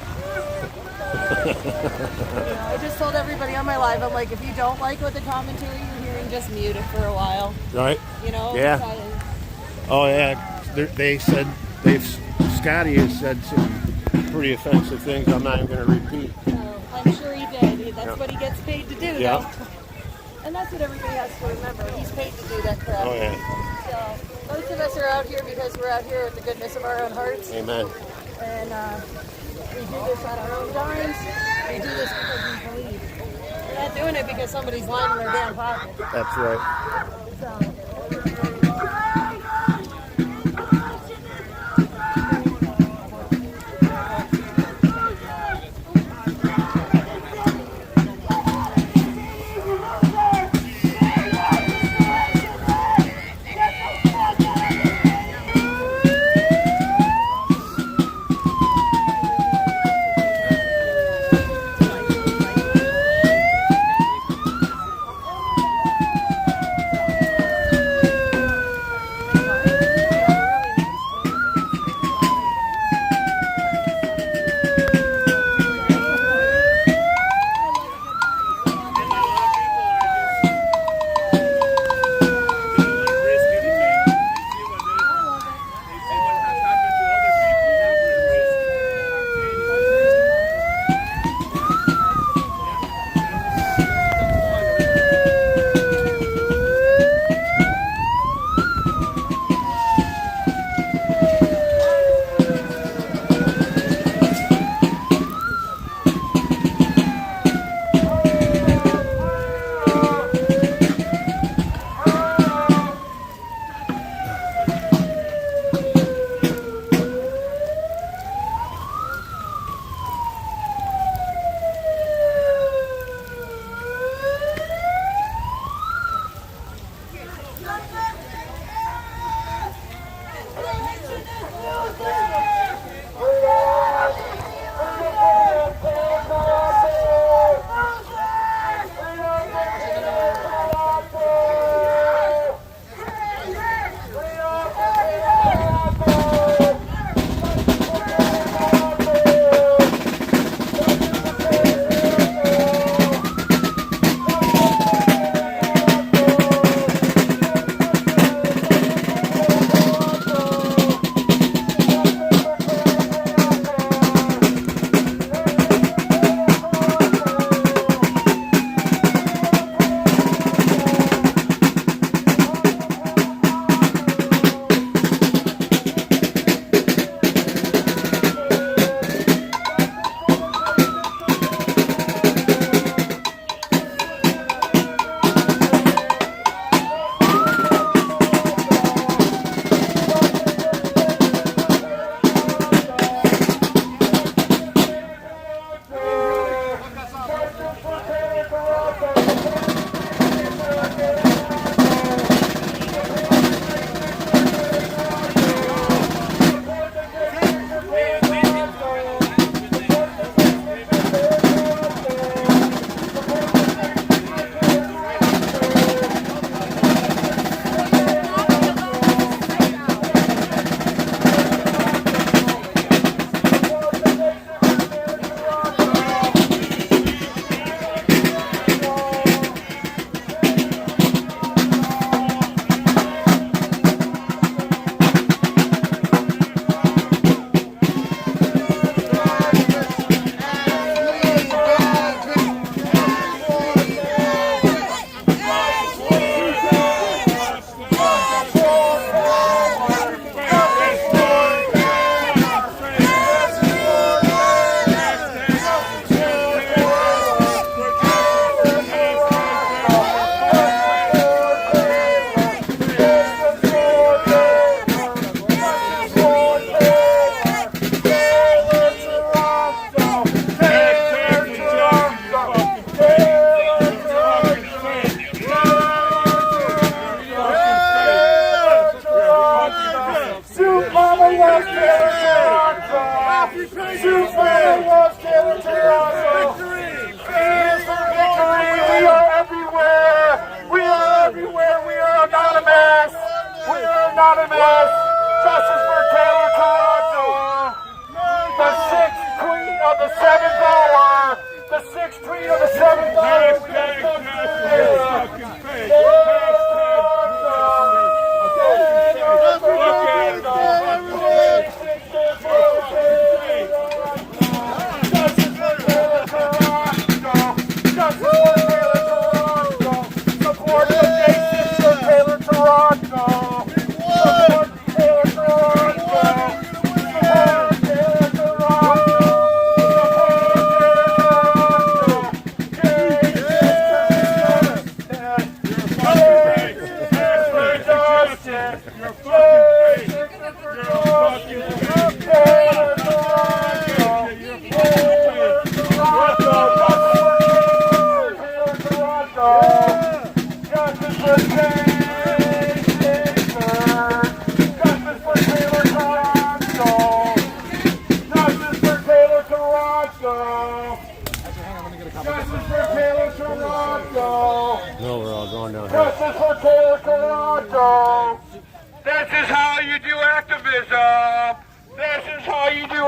I just told everybody on my live, I'm like, if you don't like what the commentary you're hearing, just mute it for a while. Right? You know? Yeah. Because- Oh, yeah. They said, Scotty has said some pretty offensive things I'm not even going to repeat. I'm sure he did. That's what he gets paid to do. Yeah. Though. And that's what everybody has to remember. He's paid to do that crap. Oh, yeah. So most of us are out here because we're out here with the goodness of our own hearts. Amen. And we do this on our own dimes. We do this because we believe. We're not doing it because somebody's lying in their damn pocket. That's right. So.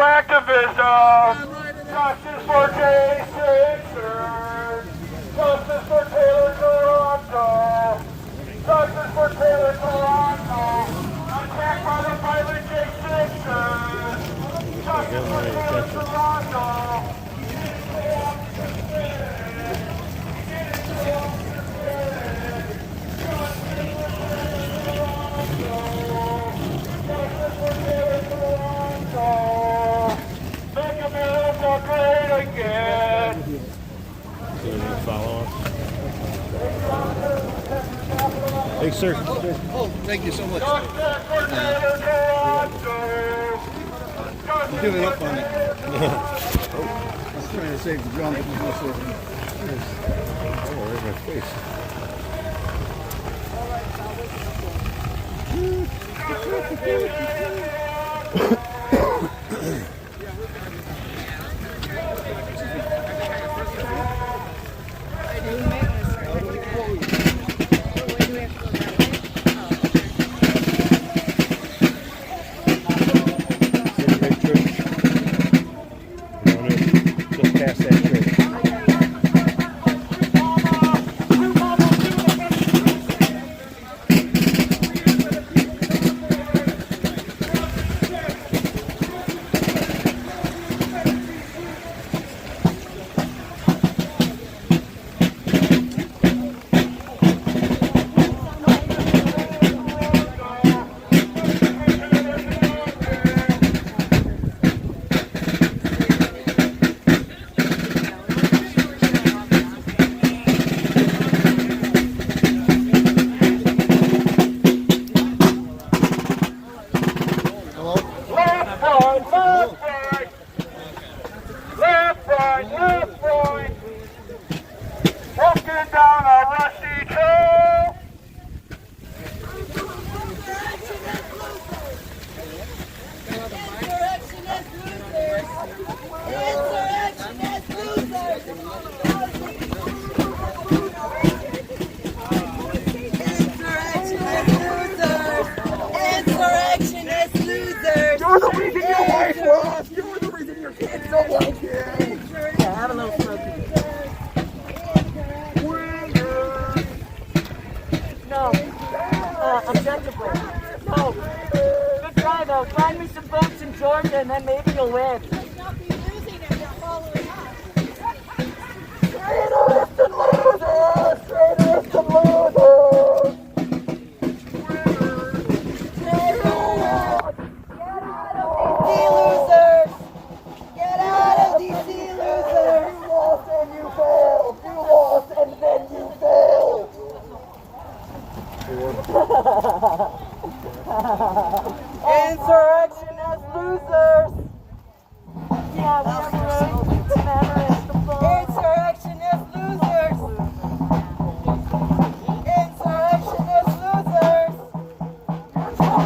activism. Justice for J6ers. Justice for Taylor Toronto. Justice for Taylor Toronto. Attacked by the violent J6ers. Justice for Taylor Toronto. Make America great again. Follow us. Hey, sir. Oh, thank you so much. Justice for Taylor Toronto. I'm giving up on it. I was trying to save the drum. Oh, there's my face. Just past that church. Objectively. No. Good try though. Find me some votes in Georgia and then maybe you'll win. Insurrectionist losers! Yeah, we're insurrectionist losers! Insurrectionist losers!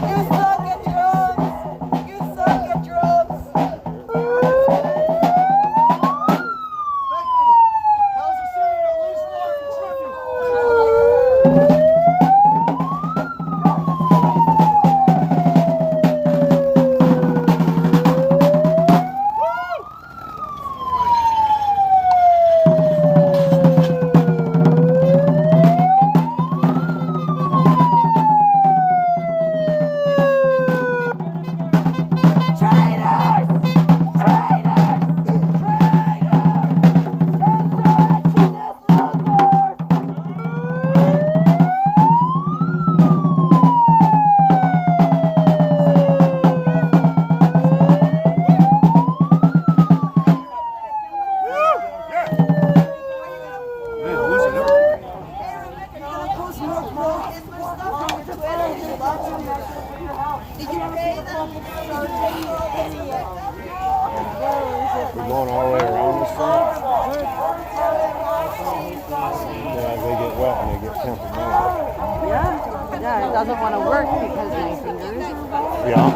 You suck at drums! You suck at drums! We're going all the way around this thing. Yeah, they get wet and they get temperamental. Yeah, it doesn't want to work because of any fingers. Yeah.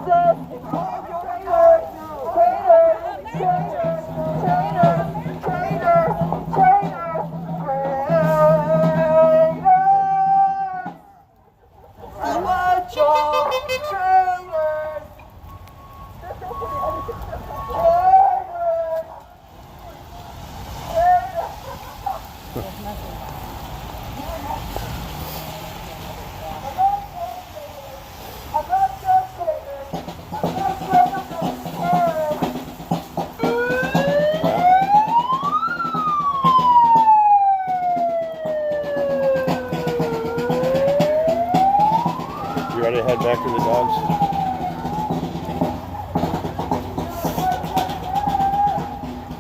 Jesus, hold your word. Traitors, traitors, traitors, traitors, traitors, traitors. A bunch of traitors. You ready to head back to the dogs?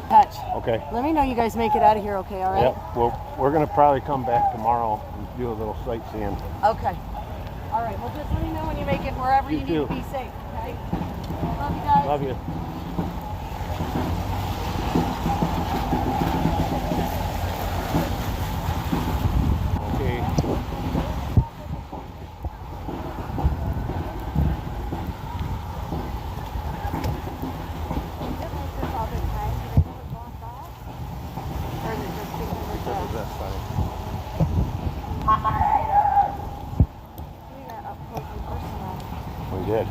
Touch. Okay. Let me know you guys make it out of here, okay? All right. Yep. Well, we're gonna probably come back tomorrow and do a little sightseeing. Okay. All right. Well, just let me know when you make it wherever You you too. need to be safe. Okay. Love you guys. Love you. Okay. That's funny. We did.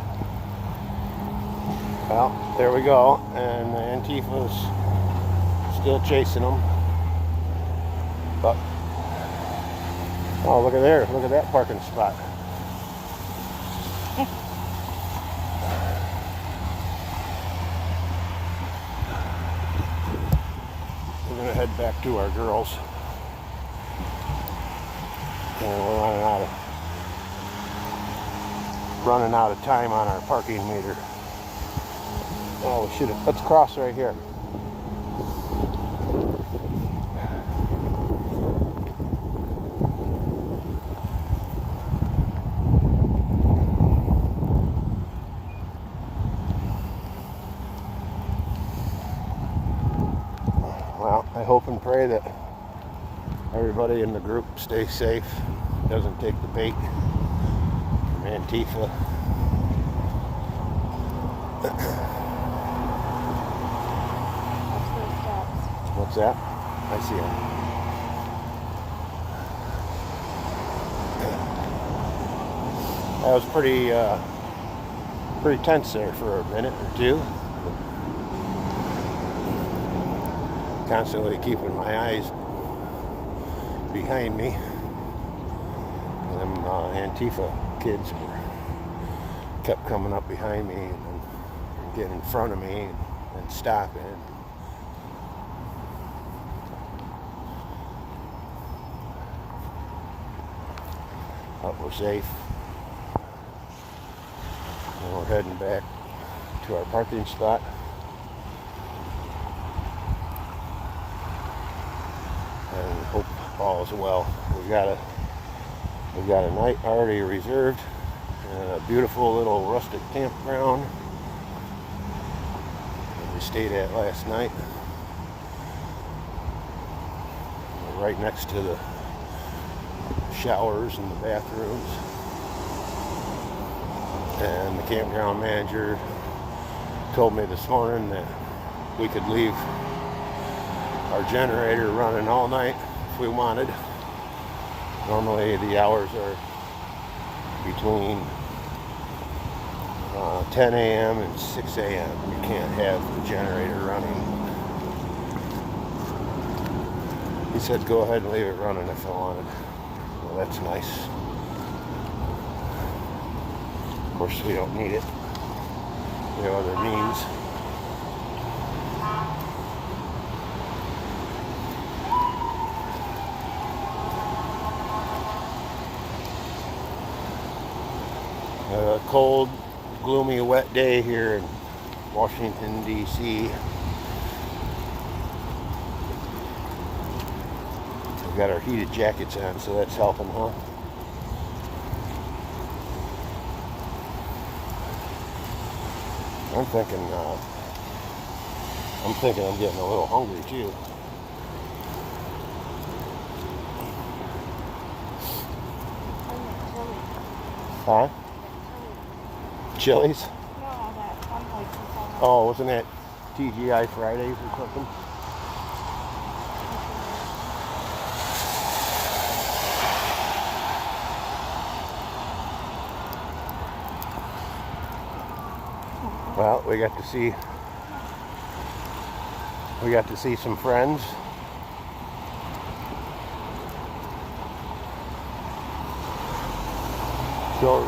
Well, there we go. And the Antifa's still chasing them. But, oh, look at there. Look at that parking spot. We're going to head back to our girls. And we're running out of time on our parking meter. Oh, we should have. Let's cross right here. Well, I hope and pray that everybody in the group stays safe, doesn't take the bait from Antifa. What's that? I see him. That was pretty tense there for a minute or two. Constantly keeping my eyes behind me. Them Antifa kids kept coming up behind me and getting in front of me and stopping. But we're safe. And we're heading back to our parking spot. And hope all is well. We've got a night already reserved in a beautiful little rustic campground that we stayed at last night. We're right next to the showers and the bathrooms. And the campground manager told me this morning that we could leave our generator running all night if we wanted. Normally the hours are between 10 a.m. and 6 a.m. You can't have the generator running. He said go ahead and leave it running if I wanted. Well, that's nice. Of course we don't need it. We have other means. A cold, gloomy, wet day here in Washington, D.C. We've got our heated jackets on, so that's helping, huh? I'm thinking I'm getting a little hungry too. Huh? Chili's? No, Oh, wasn't that TGI Fridays or something? Well, we got to see some friends. So,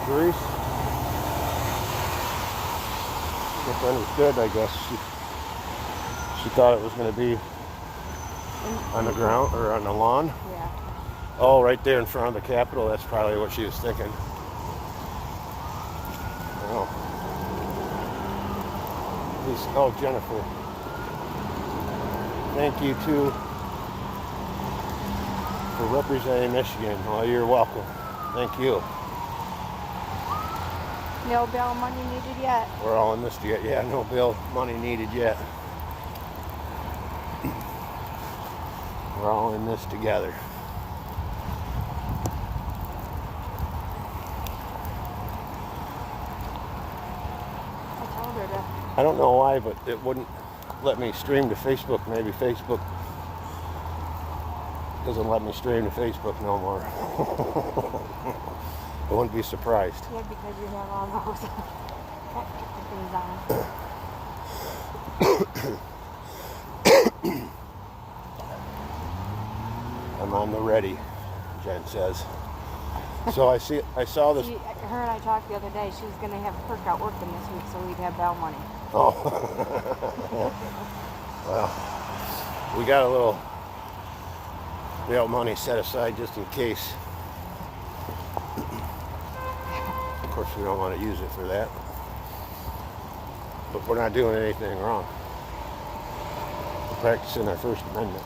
Greece misunderstood, I guess. She thought it was going to be on the ground or on the lawn. Yeah. Oh, right there in front of the Capitol. That's probably what she was thinking. Oh, Jennifer. Thank you too for representing Michigan. Well, you're welcome. Thank you. No bail money needed yet. We're all in this together. Yeah, no bail money needed yet. We're all in this together. I told her to. I don't know why, but it wouldn't let me stream to Facebook. Maybe Facebook doesn't let me stream to Facebook no more. I wouldn't be surprised. Yeah, because you have all those things on. I'm on the ready, Jen says. So I saw this. Her and I talked the other day. She was going to have Kirk out working this week, so we'd have bail money. Oh. Well, we got a little bail money set aside just in case. Of course, we don't want to use it for that. But we're not doing anything wrong. We're practicing our First Amendment.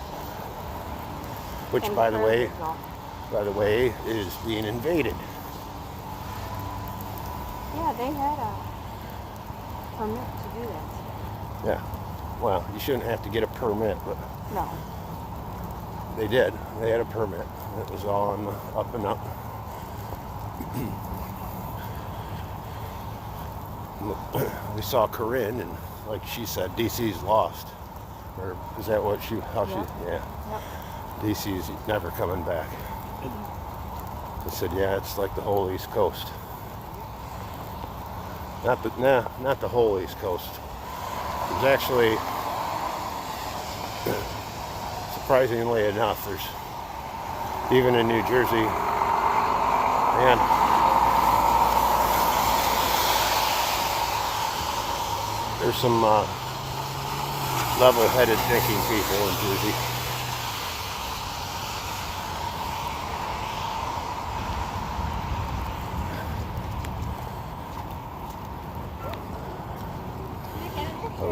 Which, by the way, is being invaded. Yeah, they had a permit to do that. Yeah. Well, you shouldn't have to get a permit, but No. they did. They had a permit. It was all on the up and up. We saw Corinne, and like she said, DC's lost. Or is that what she? How she? Yeah. Yep. DC's never coming back. I said, yeah, it's like the whole East Coast. Not the whole East Coast. There's actually, surprisingly enough, there's even in New Jersey, man, there's some level-headed thinking people in Jersey.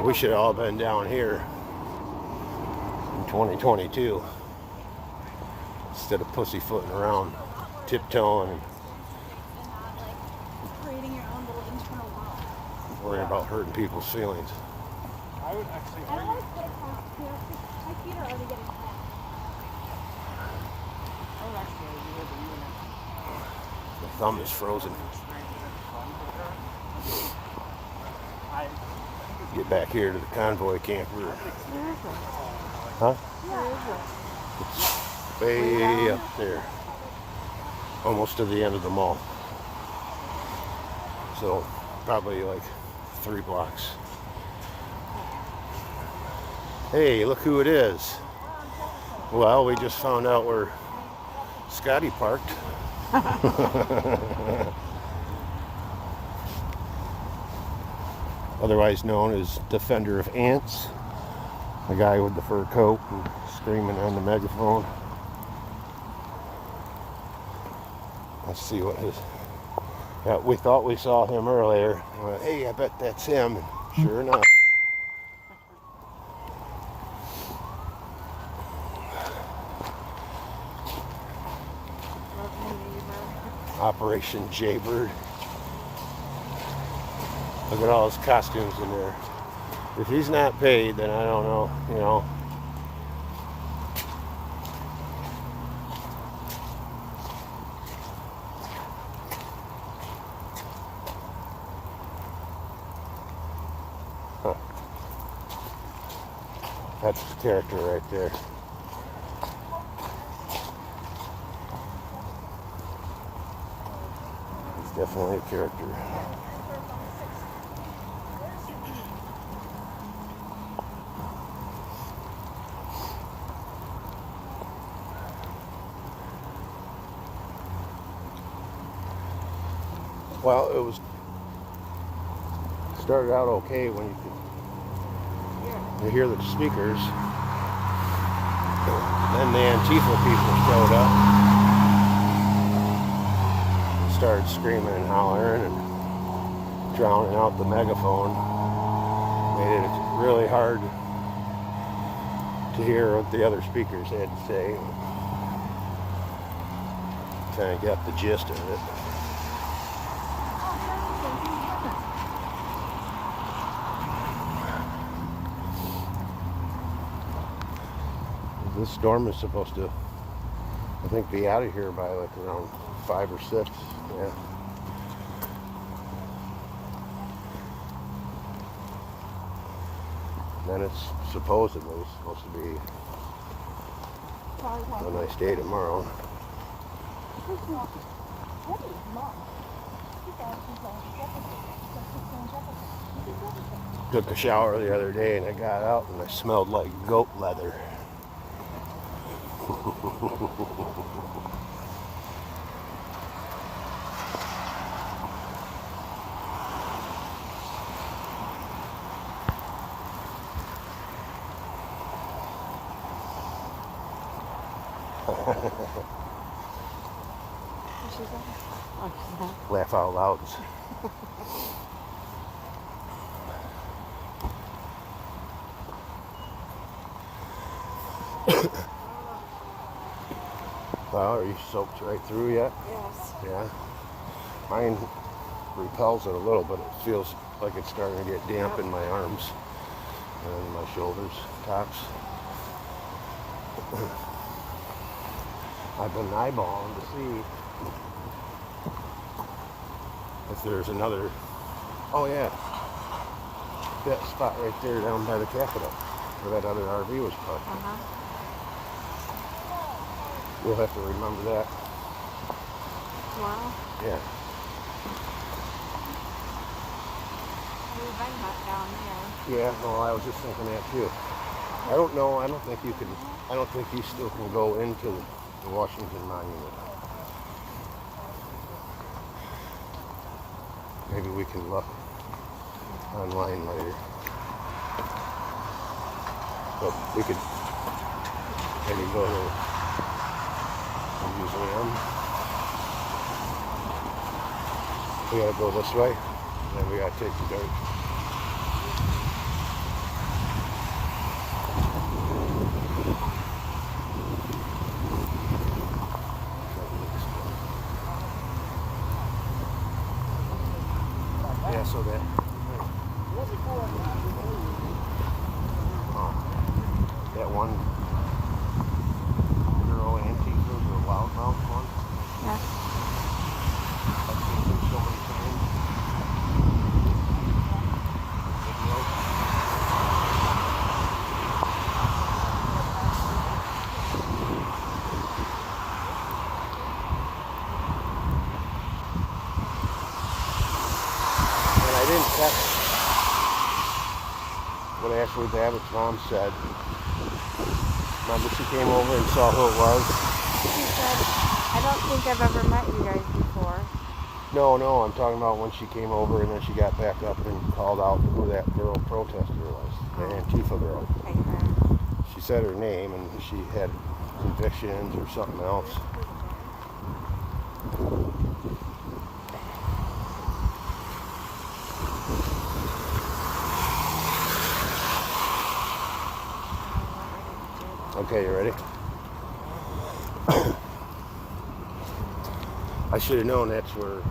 We should have all been down here in 2022 instead of pussyfooting around, tiptoeing, and Creating your own little internal world. worrying about hurting people's feelings. I would actually I don't want to sit across here because my feet are already getting flat. My thumb is frozen. Get back here to the convoy camper. Huh? It's way up there. Almost to the end of the mall. So probably like 3 blocks. Hey, look who it is. Well, we just found out where Scotty parked. Otherwise known as Defender of Ants, the guy with the fur coat and screaming on the megaphone. Let's see what his. Yeah, we thought we saw him earlier. Hey, I bet that's him. And sure enough. Operation Jaybird. Look at all his costumes in there. If he's not paid, then I don't know, you know. That's the character right there. He's definitely a character. Well, it was started out okay when you hear the speakers. Then the Antifa people showed up and started screaming and hollering and drowning out the megaphone. Made it really hard to hear what the other speakers had to say. Kind of got the gist of it. This storm is supposed to, I think, be out of here by like around 5 or 6. Yeah. Then it's supposedly supposed to be a nice day tomorrow. Took a shower the other day and I got out and I smelled like goat leather. Laugh out loud. Well, are you soaked right through yet? Yes. Yeah. Mine repels it a little, but it feels like it's starting to get damp in my arms and my shoulders, tops. I've been eyeballing to see if there's another. Oh yeah, that spot right there down by the Capitol where that other RV was parked. We'll have to remember that. Wow. Yeah. We've been back down there. Yeah, no, I was just thinking that too. I don't know, I don't think you still can go into the Washington Monument. Maybe we can look online later. But we could maybe go to the museum. We gotta go this way, and then we gotta take the dirt. Yeah, so that that one girl Antifa, the loudmouth one. Yeah. I've seen him so many times. And I didn't catch what Ashley Babbitt's mom said. Remember she came over and saw who it was? She said, I don't think I've ever met you guys before. No, I'm talking about when she came over and then she got back up and called out who that girl protester was, the Antifa girl. Okay. She said her name and she had convictions or something else. Okay, you ready? I should have known that's where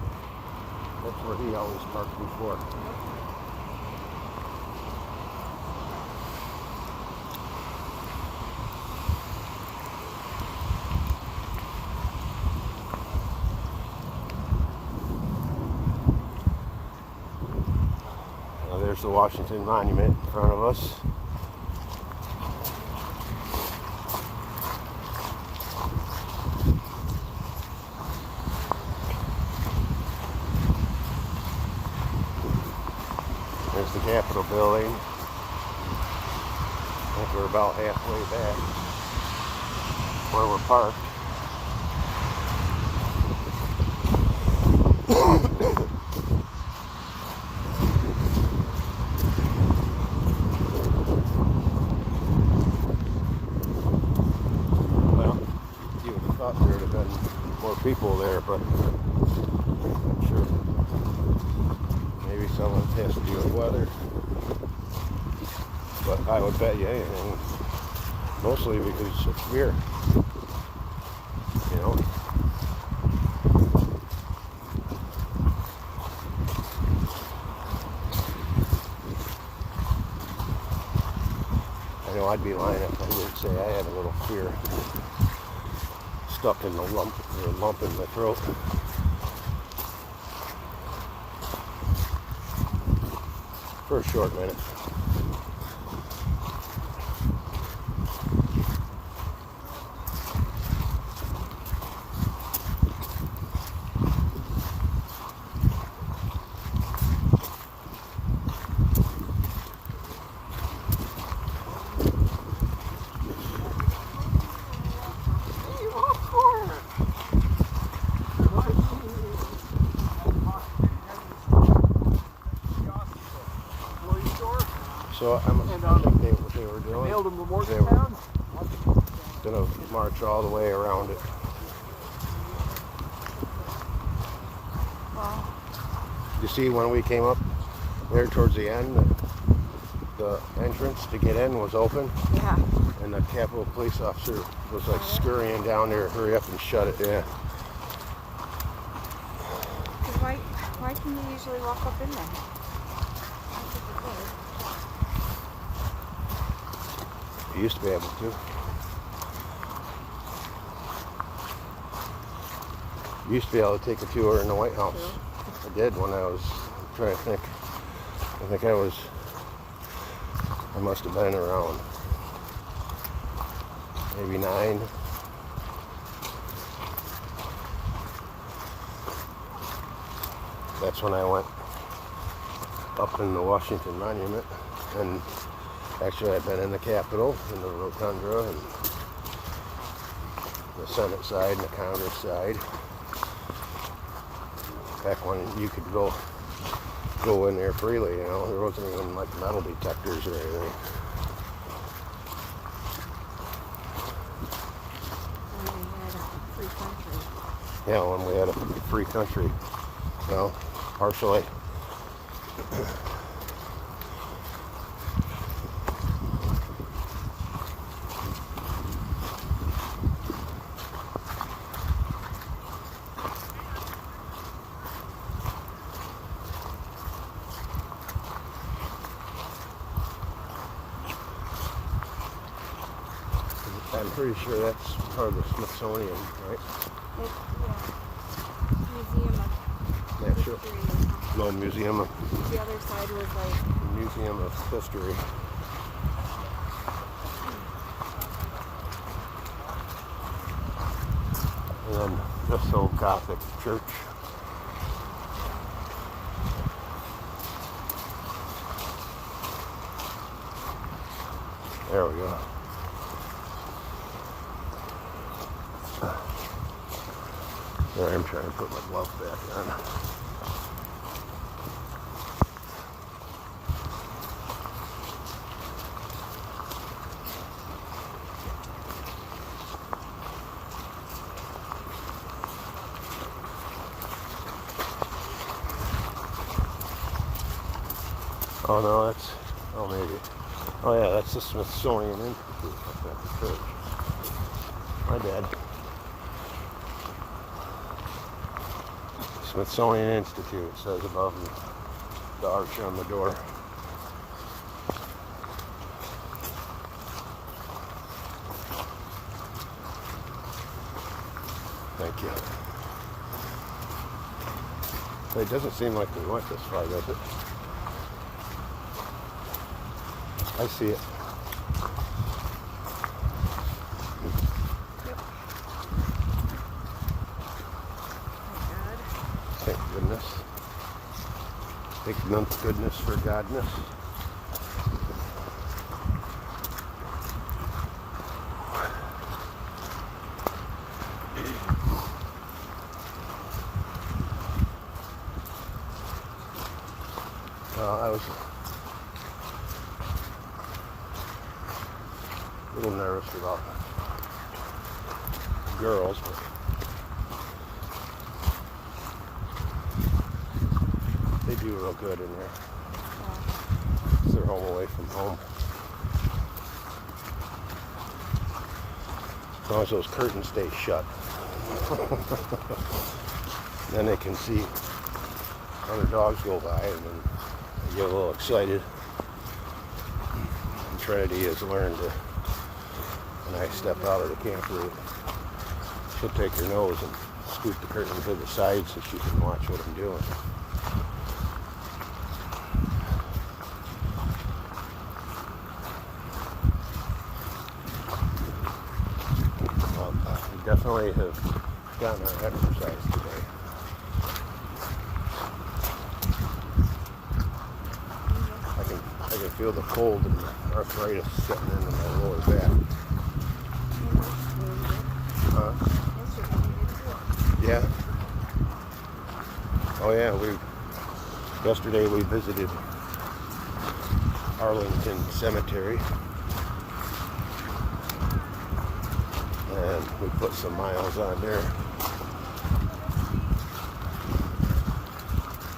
he always parked before. Now there's the Washington Monument in front of us. There's the Capitol building. I think we're about halfway back where we're parked. Well, you would have thought there would have been more people there, but I'm sure maybe some of it has to do with weather. But I would bet you anything, mostly because it's beer, you know. I know I'd be lying if I didn't say I had a little fear stuck in the lump in my throat. For a short minute. So I think what they were doing, they were going to march all the way around it. You see, when we came up there towards the end, the entrance to get in was open. Yeah. And the Capitol police officer was like scurrying down there, hurry up and shut it. Yeah. Why can you usually walk up in there? You used to be able to. You used to be able to take a tour in the White House. I did when I was trying to think. I think I must have been around maybe 9. That's when I went up in the Washington Monument, and actually I've been in the Capitol, in the Rotunda, and the Senate side and the Congress side. Back when you could go in there freely, you know, there wasn't even like metal detectors or anything. Yeah, when we had a free country, you know, partially. I'm pretty sure that's part of the Smithsonian, right? Museum of Yeah, sure. History. No, Museum of The other side was like Museum of History. And then this old Gothic church. There we go. There, I'm trying to put my glove back on. Oh no, that's, oh maybe. Oh yeah, that's the Smithsonian Institute up at the church. My bad. Smithsonian Institute says above the arch on the door. Thank you. It doesn't seem like we went this far, does it? I see it. Thank goodness. Thank goodness for godness. I was a little nervous about girls, but they do real good in there. They're home away from home. As long as those curtains stay shut. Then they can see other dogs go by and then they get a little excited. And Trinity has learned to, when I step out of the camper, she'll take her nose and scoot the curtain to the side so she can watch what I'm doing. Well, we definitely have gotten our exercise today. I can feel the cold and the arthritis setting into my lower back. Yeah. Oh yeah, yesterday we visited Arlington Cemetery. And we put some miles on there.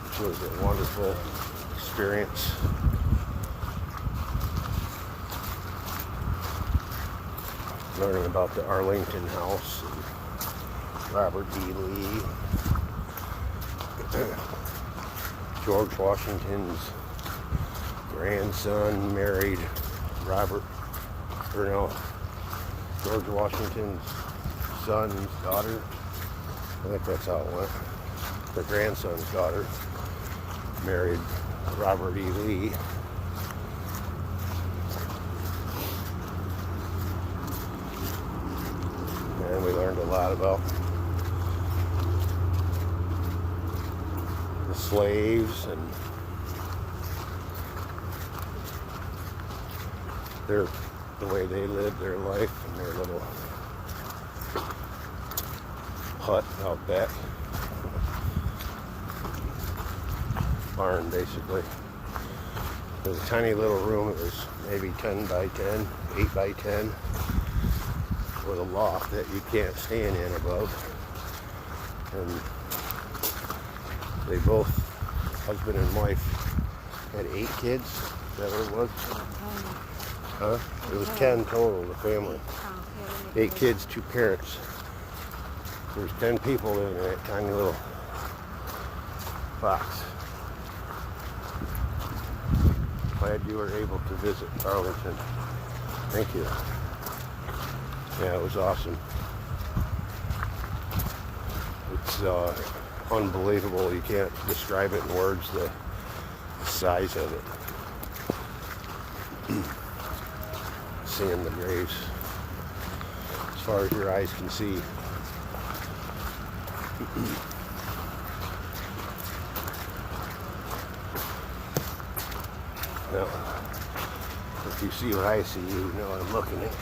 Which was a wonderful experience. Learning about the Arlington House and Robert E. Lee, George Washington's grandson married George Washington's son's daughter. I think that's how it went. The grandson's daughter married Robert E. Lee. And we learned a lot about the slaves and the way they lived their life in their little hut out back. Barn, basically. There's a tiny little room. It was maybe 10 by 10, 8 by 10, with a loft that you can't stand in above. And they both, husband and wife, had 8 kids. Is that what it was? Huh? It was 10 total, the family. 8 kids, 2 parents. There's 10 people in that tiny little box. Glad you were able to visit Arlington. Thank you. Yeah, it was awesome. It's unbelievable. You can't describe it in words, the size of it. Seeing the graves as far as your eyes can see. Now, if you see what I see, you know what I'm looking at.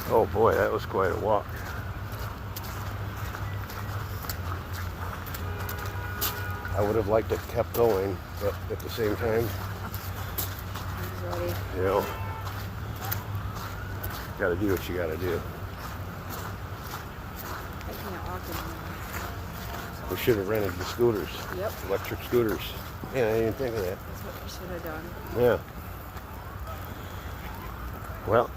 Oh boy, that was quite a walk. I would have liked to have kept going, but at the same time, you know, gotta do what you gotta do. We should have rented the scooters. Yep. Electric scooters. Yeah, I didn't think of that. That's what we should have done. Yeah. Well,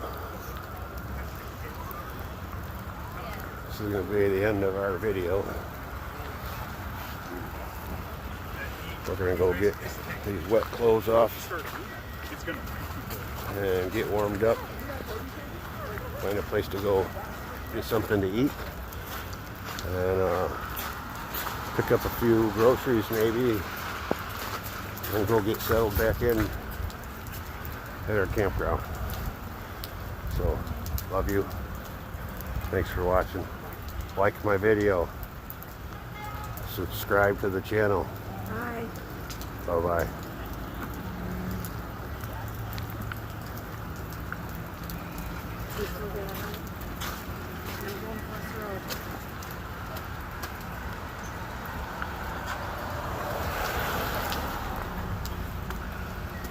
this is going to be the end of our video. We're going to go get these wet clothes off and get warmed up. Find a place to go get something to eat. And pick up a few groceries maybe. And go get settled back in at our campground. So, Love you. Thanks for watching. Like my video. Subscribe to the channel. Bye. Bye-bye. I'm going across the road.